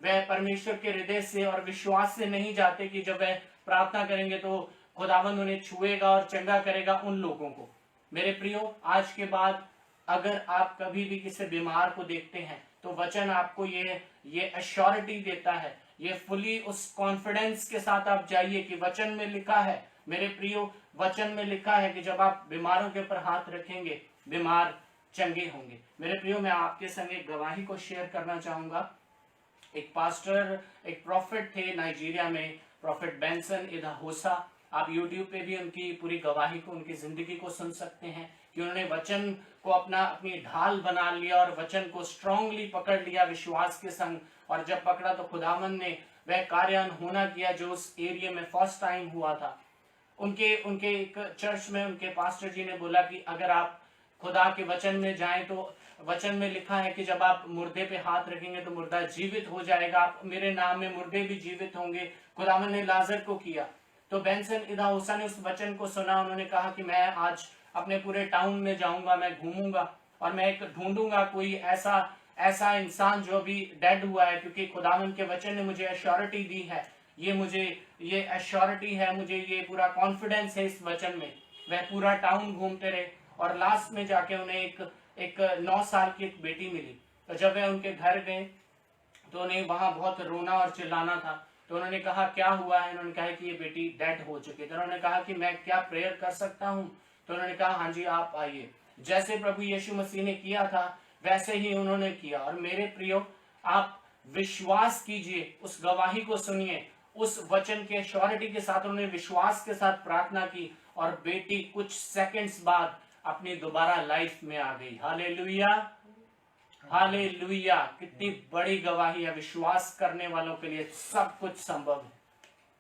वह परमेश्वर के हृदय से और विश्वास से नहीं जाते कि जब वह प्रार्थना करेंगे तो खुदावंद उन्हें छुएगा और चंगा करेगा उन लोगों को। मेरे प्रियो, आज के बाद अगर आप कभी भी किसी बीमार को देखते हैं तो वचन आपको ये अश्योरिटी देता है, ये फुली उस कॉन्फिडेंस के साथ आप जाइए कि वचन में लिखा है, मेरे प्रियो, वचन में लिखा है कि जब आप बीमारों के ऊपर हाथ रखेंगे बीमार चंगे होंगे। मेरे प्रियो, मैं आपके संग एक गवाही को शेयर करना चाहूंगा। एक पास्टर, एक प्रॉफिट थे नाइजीरिया में, प्रॉफिट बेंसन इदाहोसा। आप यूट्यूब पे भी उनकी पूरी गवाही को, उनकी जिंदगी को सुन सकते हैं कि उन्होंने वचन को अपनी ढाल बना लिया और वचन को स्ट्रांगली पकड़ लिया विश्वास के संग, और जब पकड़ा तो खुदावन ने वह कार्य अनहोना किया जो उस एरिया में फर्स्ट टाइम हुआ था। उनके एक चर्च में उनके पास्टर जी ने बोला कि अगर आप खुदा के वचन में जाएं तो वचन में लिखा है कि जब आप मुर्दे पे हाथ रखेंगे तो मुर्दा जीवित हो जाएगा, आप मेरे नाम में मुर्दे भी जीवित होंगे। खुदावन ने लाजर को किया। तो बेंसन इदाहोसा ने उस वचन को सुना। उन्होंने कहा कि मैं आज अपने पूरे टाउन में जाऊंगा, मैं घूमूंगा और मैं एक ढूंढूंगा कोई ऐसा इंसान जो भी डेड हुआ है, क्योंकि खुदावन के वचन ने मुझे एश्योरिटी दी है, ये एश्योरिटी है, मुझे ये पूरा कॉन्फिडेंस है इस वचन में। वह पूरा टाउन घूमते रहे और लास्ट में जाके उन्हें एक 9 साल की एक बेटी मिली। तो जब वह उनके घर गए तो उन्हें वहां बहुत रोना और चिल्लाना था। तो उन्होंने कहा क्या हुआ है? उन्होंने कहा कि ये बेटी डेड हो चुकी है। तो उन्होंने कहा कि मैं क्या प्रेयर कर सकता हूँ? तो उन्होंने कहा हाँ जी आप आइए। जैसे प्रभु यीशु मसीह ने किया था वैसे ही उन्होंने किया। और मेरे प्रियो, आप विश्वास कीजिए, उस गवाही को सुनिए, उस वचन के श्योरिटी के साथ उन्होंने विश्वास के साथ प्रार्थना की और बेटी कुछ सेकंड्स बाद अपनी दोबारा लाइफ में आ गई। Hallelujah, hallelujah. कितनी बड़ी गवाही है। विश्वास करने वालों के लिए सब कुछ संभव है।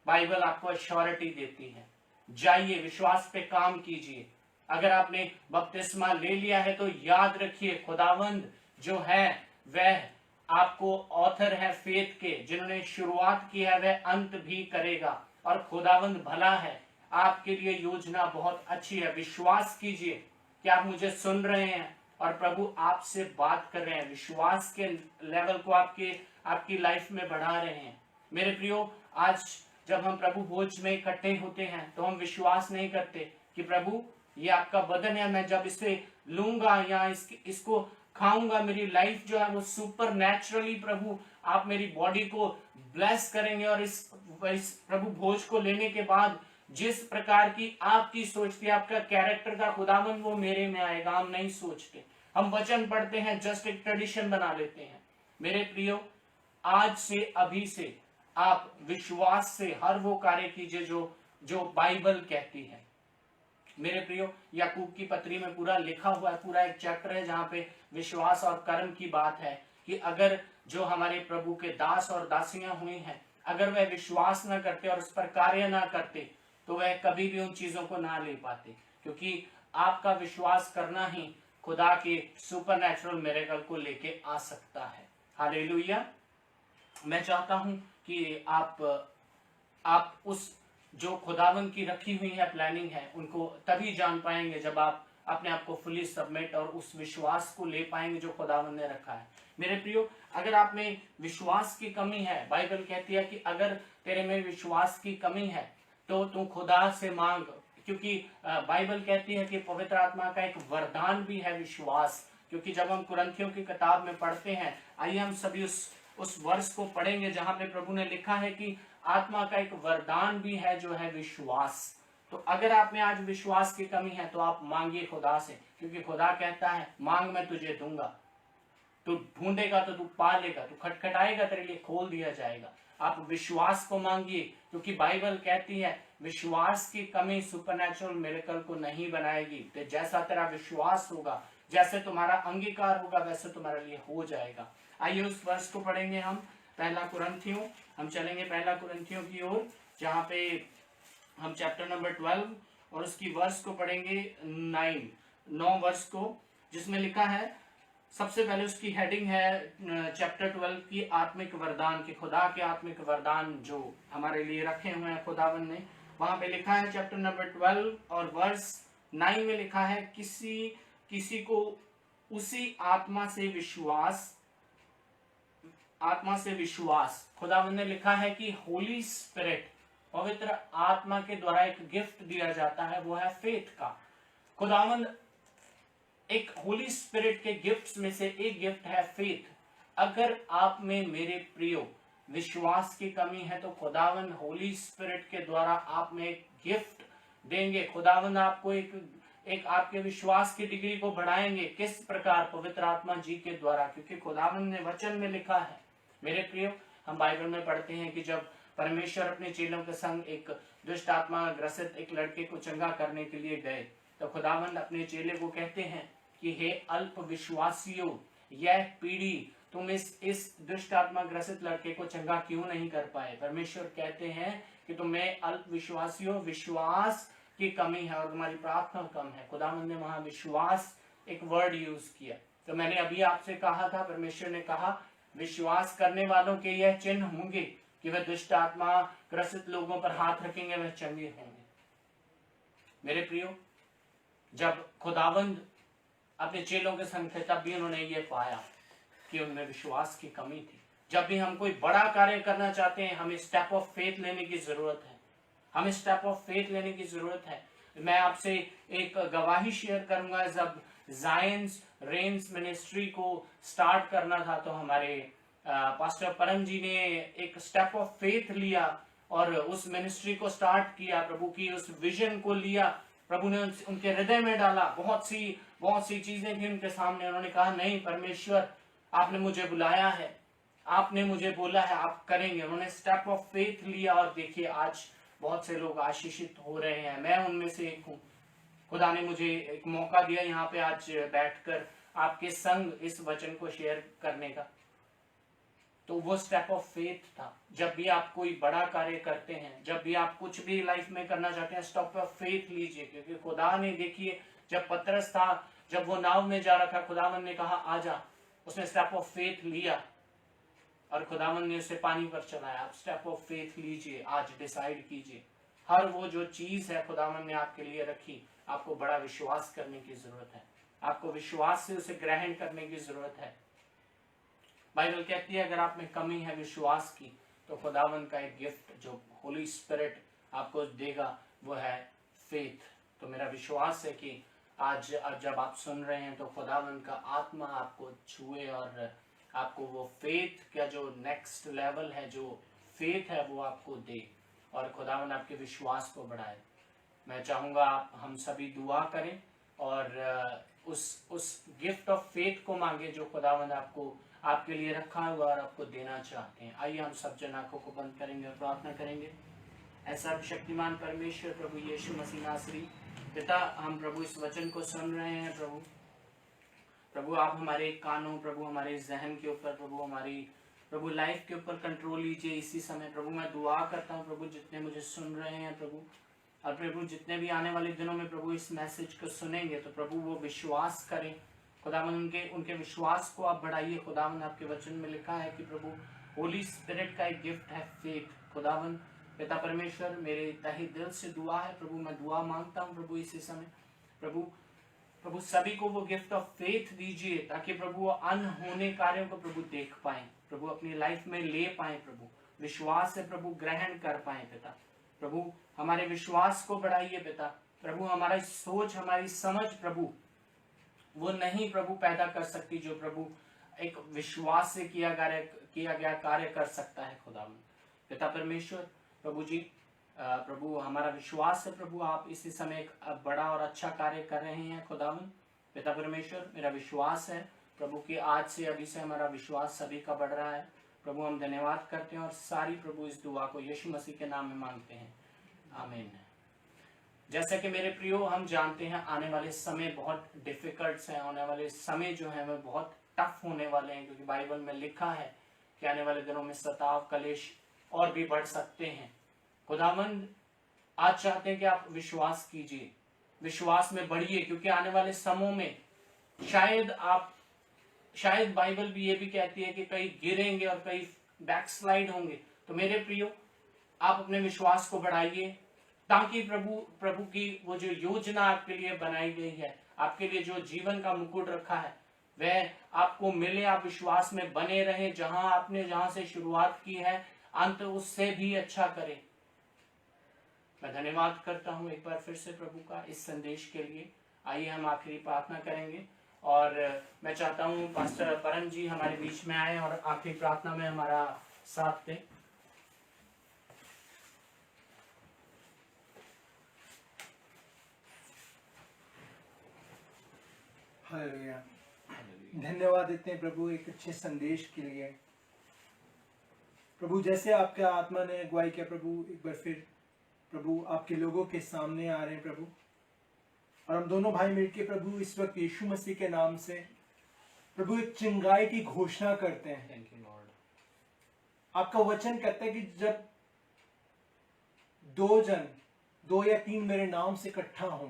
बाइबल आपको श्योरिटी देती है। जाइए, विश्वास पे काम कीजिए। अगर आपने बपतिस्मा ले लिया है तो याद रखिए खुदावंद जो है वह आपको ऑथर है फेथ के, जिन्होंने शुरुआत की है वह अंत भी करेगा। और खुदावंद भला है, आपके लिए योजना बहुत अच्छी है। विश्वास कीजिए कि आप मुझे सुन रहे हैं और प्रभु आपसे बात कर रहे हैं, विश्वास के लेवल को आपकी लाइफ में बढ़ा रहे हैं। मेरे प्रियो, आज जब हम प्रभु भोज में इकट्ठे होते हैं तो हम विश्वास नहीं करते कि प्रभु ये आपका बदन है, मैं जब इसे लूंगा या इसको खाऊंगा मेरी लाइफ जो है वो सुपर नेचुरली प्रभु आप मेरी बॉडी को ब्लेस करेंगे। और इस प्रभु भोज को लेने के बाद जिस प्रकार की आपकी सोच थी, आपका कैरेक्टर का खुदावन वो मेरे में आएगा। हम नहीं सोचते, हम वचन पढ़ते हैं, जस्ट एक ट्रेडिशन बना लेते हैं। मेरे प्रियो, आज से अभी से आप विश्वास से हर वो कार्य कीजिए जो बाइबल कहती है। मेरे प्रियो, याकूब की पत्री में पूरा लिखा हुआ है, पूरा एक चैप्टर है जहाँ पे विश्वास और कर्म की बात है कि अगर जो हमारे प्रभु के दास और दासियां हुई हैं, अगर वह विश्वास न करते और उस पर कार्य ना करते तो वह कभी भी उन चीजों को ना ले पाते, क्योंकि आपका विश्वास करना ही खुदा के सुपरनैचुरल मिरेकल को लेके आ सकता है। हालेलुया। मैं चाहता हूं कि आप उस जो खुदावन की रखी हुई है प्लानिंग है उनको तभी जान पाएंगे जब आप अपने आप को फुली सबमिट और उस विश्वास को ले पाएंगे जो खुदावन ने रखा है। मेरे प्रियो, अगर आप में विश्वास की कमी है, बाइबल कहती है कि अगर तेरे में विश्वास की कमी है तो तू खुदा से मांग, क्योंकि बाइबल कहती है कि पवित्र आत्मा का एक वरदान भी है विश्वास। क्योंकि जब हम कुरिन्थियों की किताब में पढ़ते हैं, आइए हम सभी उस वर्ष को पढ़ेंगे जहां पे प्रभु ने लिखा है कि आत्मा का एक वरदान भी है जो है विश्वास। तो अगर आप में आज विश्वास की कमी है तो आप मांगिए खुदा से, क्योंकि खुदा कहता है मांग मैं तुझे दूंगा, तू ढूंढेगा तो तू पा लेगा, तू खटखटाएगा तेरे लिए खोल दिया जाएगा। आप विश्वास को मांगिए, क्योंकि बाइबल कहती है विश्वास की कमी सुपरनैचुरल मिरेकल को नहीं बनाएगी। तो जैसा तेरा विश्वास होगा, जैसे तुम्हारा अंगीकार होगा, वैसे तुम्हारे लिए हो जाएगा। आइए उस वर्ष को पढ़ेंगे हम, पहला कुरिन्थियों, हम चलेंगे पहला कुरिन्थियों की ओर, जहाँ पे हम चैप्टर नंबर 12 और उसकी वर्ष को पढ़ेंगे 9 वर्ष को, जिसमें लिखा है, सबसे पहले उसकी हेडिंग है चैप्टर 12 की आत्मिक वरदान, के खुदा के आत्मिक वरदान जो हमारे लिए रखे हुए हैं खुदावन ने। वहां पे लिखा है चैप्टर नंबर 12 और वर्ष 9 में लिखा है, किसी को उसी आत्मा से विश्वास, खुदावन ने लिखा है कि होली स्पिरिट, पवित्र आत्मा के द्वारा एक गिफ्ट दिया जाता है, वो है फेथ का। खुदावन एक होली स्पिरिट के गिफ्ट्स में से एक गिफ्ट है फेथ। अगर आप में मेरे प्रियो विश्वास की कमी है तो खुदावन होली स्पिरिट के द्वारा आप में एक गिफ्ट देंगे। खुदावन आपको एक आपके विश्वास की डिग्री को बढ़ाएंगे। किस प्रकार? पवित्र आत्मा जी के द्वारा, क्योंकि खुदावन ने वचन में लिखा है। मेरे प्रियो, हम बाइबल में पढ़ते हैं कि जब परमेश्वर अपने चेलों के संग एक दुष्ट आत्मा ग्रसित एक लड़के को चंगा करने के लिए गए, तो खुदावन अपने चेले को कहते हैं कि हे अल्प विश्वासियों, यह पीढ़ी तुम इस दुष्ट आत्मा ग्रसित लड़के को चंगा क्यों नहीं कर पाए? परमेश्वर कहते हैं कि तुम्हें अल्प विश्वासियों, विश्वास की कमी है और तुम्हारी प्रार्थना कम है। खुदावन ने वहां विश्वास एक वर्ड यूज किया। तो मैंने अभी आपसे कहा था, परमेश्वर ने कहा विश्वास करने वालों के यह चिन्ह होंगे कि वह दुष्ट आत्मा ग्रसित लोगों पर हाथ रखेंगे, वह चंगे होंगे। मेरे प्रियो, जब खुदावंद अपने चेलों के संग थे तब भी उन्होंने ये पाया कि उनमें विश्वास की कमी थी। जब भी हम कोई बड़ा कार्य करना चाहते हैं, हमें स्टेप ऑफ फेथ लेने की जरूरत है। हमें स्टेप ऑफ फेथ लेने की जरूरत है। मैं आपसे एक गवाही शेयर करूंगा। जब जायंस रेंस मिनिस्ट्री को स्टार्ट करना था तो हमारे पास्टर परम जी ने एक स्टेप ऑफ फेथ लिया और उस मिनिस्ट्री को स्टार्ट किया। प्रभु की उस विजन को लिया, प्रभु ने उनके हृदय में डाला। बहुत सी चीजें थी उनके सामने। उन्होंने कहा नहीं परमेश्वर, आपने मुझे बुलाया है, आपने मुझे बोला है, आप करेंगे। उन्होंने स्टेप ऑफ फेथ लिया और देखिए आज बहुत से लोग आशीषित हो रहे हैं। मैं उनमें से एक हूँ। खुदा ने मुझे एक मौका दिया यहाँ पे आज बैठकर आपके संग इस वचन को शेयर करने का। तो वो स्टेप ऑफ फेथ था। जब भी आप कोई बड़ा कार्य करते हैं, जब भी आप कुछ भी लाइफ में करना चाहते हैं, स्टेप ऑफ फेथ लीजिए। क्योंकि खुदा ने, देखिए, जब पतरस था, जब वो नाव में जा रहा था, खुदावन ने कहा आजा, उसने स्टेप ऑफ फेथ लिया और खुदावन ने उसे पानी पर चलाया। आप स्टेप ऑफ फेथ लीजिए, आज डिसाइड कीजिए। हर वो जो चीज है खुदावन ने आपके लिए रखी, आपको बड़ा विश्वास करने की जरूरत है। आपको विश्वास से उसे ग्रहण करने की जरूरत है। बाइबल कहती है अगर आप में कमी है विश्वास की, तो खुदावन का एक गिफ्ट जो होली स्पिरिट आपको देगा वो है फेथ। तो मेरा विश्वास है कि आज जब आप सुन रहे हैं तो खुदावन का आत्मा आपको छुए और आपको वो फेथ का जो नेक्स्ट लेवल है, जो फेथ है, वो आपको दे और खुदावन आपके विश्वास को बढ़ाए। मैं चाहूँगा आप हम सभी दुआ करें और उस गिफ्ट ऑफ फेथ को मांगे जो खुदावन आपके लिए रखा हुआ और आपको देना चाहते हैं। आइए हम सब जन आंखों को बंद करेंगे और प्रार्थना करेंगे। ऐसा शक्तिमान परमेश्वर प्रभु यीशु मसीह नासरी पिता, हम प्रभु इस वचन को सुन रहे हैं। प्रभु आप हमारे कानों, प्रभु हमारे जहन के ऊपर, प्रभु हमारी प्रभु लाइफ के ऊपर कंट्रोल लीजिए इसी समय। प्रभु मैं दुआ करता हूँ प्रभु जितने मुझे सुन रहे हैं प्रभु, और प्रभु जितने भी आने वाले दिनों में प्रभु इस मैसेज को सुनेंगे तो प्रभु वो विश्वास करें। खुदावन उनके विश्वास को आप बढ़ाइए। खुदावन आपके वचन में लिखा है कि प्रभु होली स्पिरिट का एक गिफ्ट है फेथ। खुदावन पिता परमेश्वर, मेरे तहे दिल से दुआ है प्रभु, मैं दुआ मांगता हूँ प्रभु इसी समय। प्रभु सभी को वो गिफ्ट ऑफ फेथ दीजिए ताकि प्रभु वो अनहोने कार्यों को प्रभु देख पाए, प्रभु अपनी लाइफ में ले पाए, प्रभु विश्वास से प्रभु ग्रहण कर पाए। पिता प्रभु हमारे विश्वास को बढ़ाइए पिता। प्रभु हमारी सोच, हमारी समझ प्रभु वो नहीं प्रभु पैदा कर सकती जो प्रभु एक विश्वास से किया गया कार्य कर सकता है खुदावन। पिता परमेश्वर, प्रभु जी, प्रभु हमारा विश्वास है प्रभु आप इसी समय एक बड़ा और अच्छा कार्य कर रहे हैं खुदावन। पिता परमेश्वर, मेरा विश्वास है प्रभु कि आज से अभी से हमारा विश्वास सभी का बढ़ रहा है प्रभु। हम धन्यवाद करते हैं और सारी प्रभु इस दुआ को यीशु मसीह के नाम में मांगते हैं, आमीन। जैसे कि मेरे प्रियो, हम जानते हैं आने वाले समय बहुत डिफिकल्ट है, आने वाले समय जो है वह बहुत टफ होने वाले हैं, क्योंकि बाइबल में लिखा है कि आने वाले दिनों में सताव कलेश और भी बढ़ सकते हैं। खुदावंद आज चाहते हैं कि आप विश्वास कीजिए, विश्वास में बढ़िए, क्योंकि आने वाले समयों में शायद बाइबल भी ये भी कहती है कि कई गिरेंगे और कई बैकस्लाइड होंगे। तो मेरे प्रियो, आप अपने विश्वास को बढ़ाइए, ताकि प्रभु की वो जो योजना आपके लिए बनाई गई है, आपके लिए जो जीवन का मुकुट रखा है, वह आपको मिले। आप विश्वास में बने रहें, जहां से शुरुआत की है अंत उससे भी अच्छा करें। मैं धन्यवाद करता हूं एक बार फिर से प्रभु का इस संदेश के लिए। आइए हम आखिरी प्रार्थना करेंगे और मैं चाहता हूं पास्टर परम जी हमारे बीच में आए और आखिरी प्रार्थना में हमारा साथ दें। हालेलुया। धन्यवाद देते हैं प्रभु एक अच्छे संदेश के लिए। प्रभु जैसे आपका आत्मा ने अगुवाई किया प्रभु, एक बार फिर प्रभु आपके लोगों के सामने आ रहे हैं प्रभु, और हम दोनों भाई मिलके प्रभु इस वक्त यीशु मसीह के नाम से प्रभु एक चंगाई की घोषणा करते हैं। Thank you Lord. आपका वचन कहता है कि जब दो या तीन मेरे नाम से इकट्ठा हों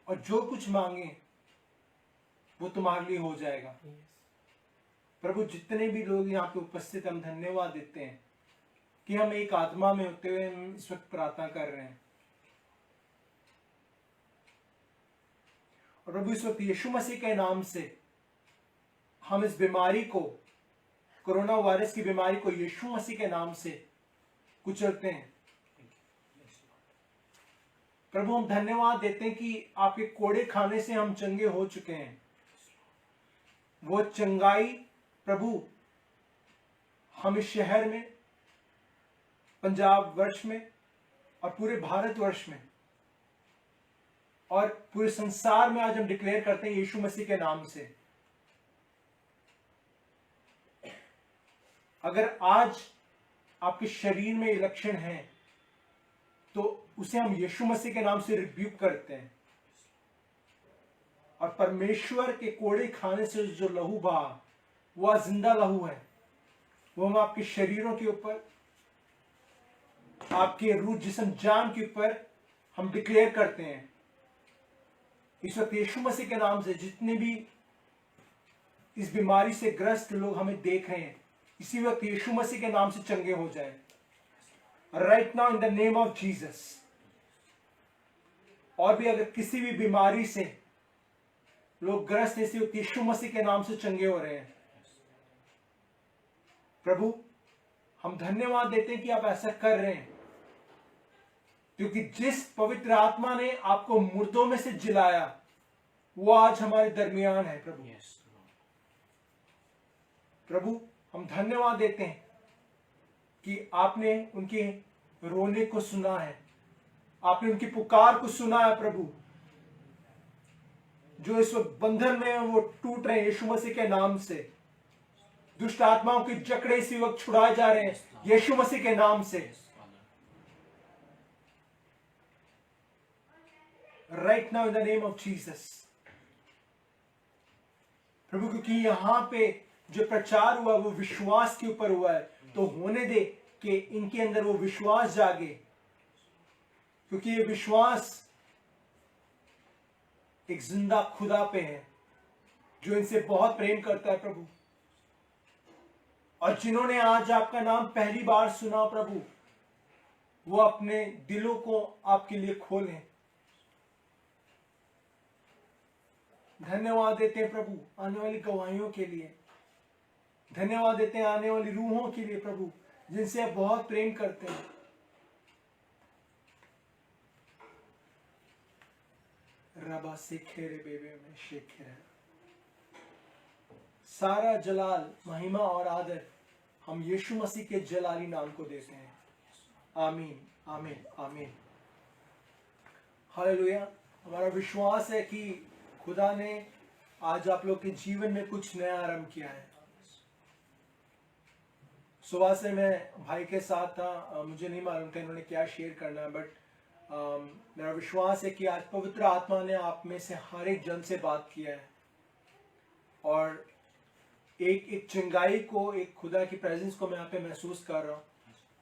और जो कुछ मांगे वो तुम्हारे लिए हो जाएगा। प्रभु जितने भी लोग यहाँ पे उपस्थित, हम धन्यवाद देते हैं कि हम एक आत्मा में होते हुए हम इस वक्त प्रार्थना कर रहे हैं। और प्रभु इस वक्त यीशु मसीह के नाम से हम इस बीमारी को, कोरोना वायरस की बीमारी को यीशु मसीह के नाम से कुचलते हैं। प्रभु हम धन्यवाद देते हैं कि आपके कोड़े खाने से हम चंगे हो चुके हैं। वो चंगाई प्रभु हम इस शहर में, पंजाब वर्ष में और पूरे भारतवर्ष में और पूरे संसार में आज हम डिक्लेयर करते हैं यीशु मसीह के नाम से। अगर आज आपके शरीर में ये लक्षण है तो उसे हम यीशु मसीह के नाम से रिब्यूक करते हैं, और परमेश्वर के कोड़े खाने से जो लहू बहा वह जिंदा लहू है, वो हम आपके शरीरों के ऊपर, आपके रूह जिस्म जान के ऊपर हम डिक्लेयर करते हैं। इस वक्त यीशु मसीह के नाम से जितने भी इस बीमारी से ग्रस्त लोग हमें देख रहे हैं, इसी वक्त यीशु मसीह के नाम से चंगे हो जाए right now in the name of Jesus. और भी अगर किसी भी बीमारी से लोग ग्रस्त इसी वक्त यीशु मसीह के नाम से चंगे हो रहे हैं। प्रभु हम धन्यवाद देते हैं कि आप ऐसा कर रहे हैं, क्योंकि जिस पवित्र आत्मा ने आपको मुर्दों में से जिलाया वो आज हमारे दरमियान है। प्रभु प्रभु हम धन्यवाद देते हैं कि आपने उनके रोने को सुना है, आपने उनकी पुकार को सुना है। प्रभु जो इस वक्त बंधन में वो टूट रहे हैं यीशु मसीह के नाम से, दुष्ट आत्माओं के जकड़े इसी वक्त छुड़ाए जा रहे हैं यीशु मसीह के नाम से right now in the name of Jesus. प्रभु क्योंकि यहां पे जो प्रचार हुआ वो विश्वास के ऊपर हुआ है, तो होने दे कि इनके अंदर वो विश्वास जागे, क्योंकि ये विश्वास एक जिंदा खुदा पे है जो इनसे बहुत प्रेम करता है। प्रभु और जिन्होंने आज आपका नाम पहली बार सुना प्रभु, वो अपने दिलों को आपके लिए खोलें। धन्यवाद देते हैं प्रभु आने वाली गवाहियों के लिए, धन्यवाद देते हैं आने वाली रूहों के लिए प्रभु जिनसे आप बहुत प्रेम करते हैं। रबा से खेरे बेबे में शेखेर सारा जलाल, महिमा और आदर हम यीशु मसीह के जलाली नाम को देते हैं। आमीन, आमीन, आमीन। हालेलुया। हमारा विश्वास है कि खुदा ने आज आप लोग के जीवन में कुछ नया आरंभ किया है। सुबह से मैं भाई के साथ था, मुझे नहीं मालूम था इन्होंने क्या शेयर करना है, बट मेरा विश्वास है कि आज पवित्र आत्मा ने आप में से हर एक जन से बात किया है और एक चिंगाई को, एक खुदा की प्रेजेंस को मैं यहाँ पे महसूस कर रहा हूँ,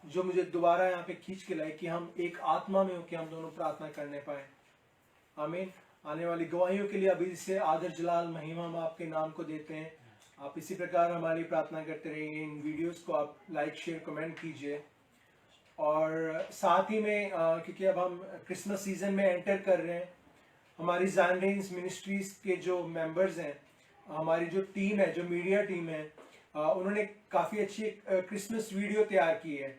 जो मुझे दोबारा यहाँ पे खींच के लाए कि हम एक आत्मा में होकर हम दोनों प्रार्थना करने पाए। आमीन। आने वाली गवाहियों के लिए अभी से आदर, जलाल, महिमा हम आपके नाम को देते हैं। आप इसी प्रकार हमारी प्रार्थना करते रहिए। इन वीडियोस को आप लाइक, शेयर, कमेंट कीजिए। और साथ ही में क्योंकि अब हम क्रिसमस सीजन में एंटर कर रहे हैं, हमारी ज़ायन रेंज मिनिस्ट्रीज के जो मेंबर्स हैं, हमारी जो टीम है, जो मीडिया टीम है, उन्होंने काफ़ी अच्छी क्रिसमस वीडियो तैयार की है।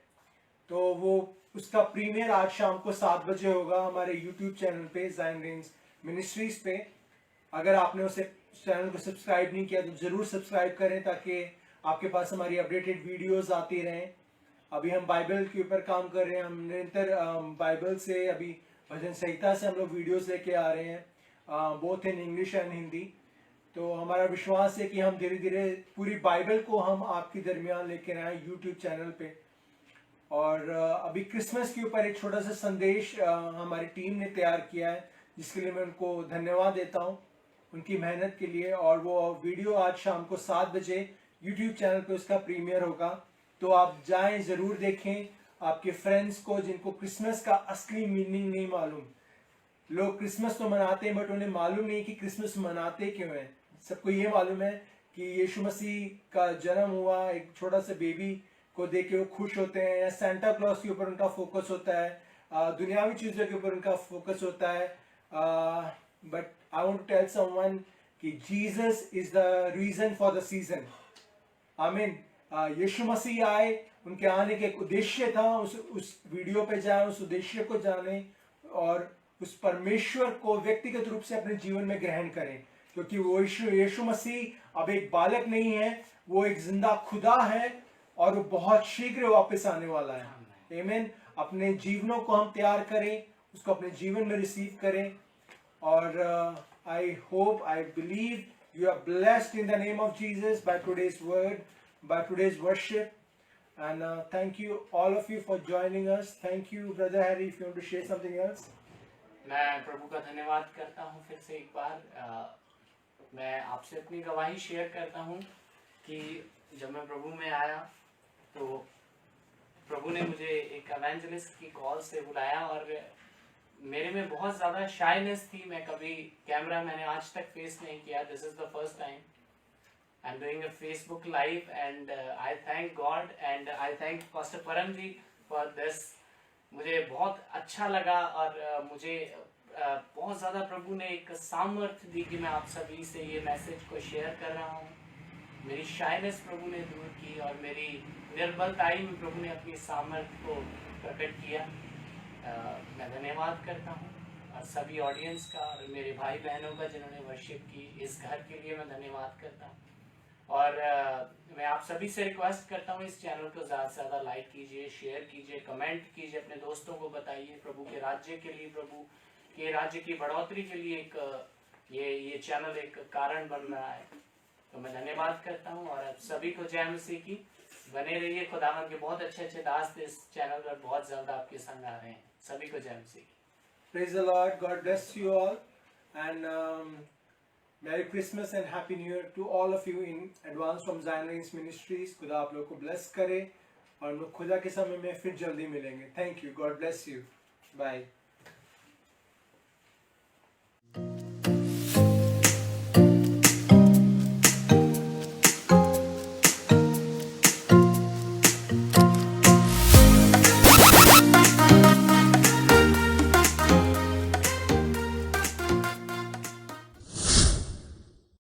तो वो उसका प्रीमियर आज शाम को 7 बजे होगा हमारे यूट्यूब चैनल पे, ज़ायन रेंज मिनिस्ट्रीज पे। अगर आपने उसे चैनल को सब्सक्राइब नहीं किया तो ज़रूर सब्सक्राइब करें ताकि आपके पास हमारी अपडेटेड वीडियोस आती रहें। अभी हम बाइबल के ऊपर काम कर रहे हैं। हम निरंतर बाइबल से, अभी भजन संहिता से हम लोग वीडियोस लेके आ रहे हैं, both in English and Hindi. तो हमारा विश्वास है कि हम धीरे धीरे पूरी बाइबल को हम आपके दरमियान लेकर आए यूट्यूब चैनल पे। और अभी क्रिसमस के ऊपर एक छोटा सा संदेश हमारी टीम ने तैयार किया है, जिसके लिए मैं उनको धन्यवाद देता हूँ उनकी मेहनत के लिए। और वो वीडियो आज शाम को 7 बजे यूट्यूब चैनल पे उसका प्रीमियर होगा, तो आप जाएं, ज़रूर देखें। आपके फ्रेंड्स को जिनको क्रिसमस का असली मीनिंग नहीं मालूम, लोग क्रिसमस तो मनाते हैं बट उन्हें मालूम नहीं कि क्रिसमस मनाते क्यों हैं। सबको ये मालूम है कि यीशु मसीह का जन्म हुआ, एक छोटा सा बेबी को देख के वो खुश होते हैं, या सेंटा क्लॉज के ऊपर उनका फोकस होता है, दुनियावी चीज़ों के ऊपर उनका फोकस होता है। But I want to tell someone कि Jesus is the reason for the season. आमीन। यीशु मसीह आए, उनके आने के एक उद्देश्य था। उस वीडियो पे जाएं, उस उद्देश्य को जानें और उस परमेश्वर को व्यक्तिगत रूप से अपने जीवन में ग्रहण करें, क्योंकि वो यीशु मसीह अब एक बालक नहीं है, वो एक जिंदा खुदा है और वो बहुत शीघ्र वापस आने वाला है। आमीन। अपने जीवनों को हम तैयार करें, उसको अपने जीवन में रिसीव करें। और I hope, I believe you are blessed in the name of Jesus by today's word, by today's worship. And thank you all of you for joining us. Thank you, Brother Harry, if you want to share something else. मैं प्रभु का धन्यवाद करता हूँ फिर से एक बार। मैं आपसे अपनी गवाही शेयर करता हूँ कि जब मैं प्रभु में आया तो प्रभु ने मुझे एक एवेंजलिस्ट की कॉल से बुलाया और मेरे में बहुत ज़्यादा शाइनेस थी। मैं कभी कैमरा मैंने आज तक फेस नहीं किया। This is the first time I am doing a Facebook live and I thank God and I thank pastor परम जी फॉर दिस। मुझे बहुत अच्छा लगा और मुझे बहुत ज़्यादा प्रभु ने एक सामर्थ्य दी कि मैं आप सभी से ये मैसेज को शेयर कर रहा हूँ। मेरी शाइनेस प्रभु ने दूर की और मेरी निर्बलताई में प्रभु ने अपनी सामर्थ्य को प्रकट किया। मैं धन्यवाद करता हूँ और सभी ऑडियंस का और मेरे भाई बहनों का जिन्होंने वर्शिप की। इस घर के लिए मैं धन्यवाद करता हूँ और मैं आप सभी से रिक्वेस्ट करता हूँ इस चैनल को ज़्यादा से ज़्यादा लाइक कीजिए, शेयर कीजिए, कमेंट कीजिए, अपने दोस्तों को बताइए। प्रभु के राज्य के लिए, प्रभु के राज्य की बढ़ोतरी के लिए एक ये चैनल एक कारण बन रहा है। तो मैं धन्यवाद करता हूँ और आप सभी को जय मसीह की। बने रहिए। खुदावन के बहुत अच्छे अच्छे दास इस चैनल पर बहुत ज़्यादा आपके संग आ रहे हैं। सभी को जय मसीह की। Praise the Lord. God bless you all. And Merry Christmas and Happy New Year to all of you in advance from Zion Range Ministries. खुदा आप लोग को bless करे और हम लोग खुदा के समय में फिर जल्दी मिलेंगे। Thank you. God bless you. Bye.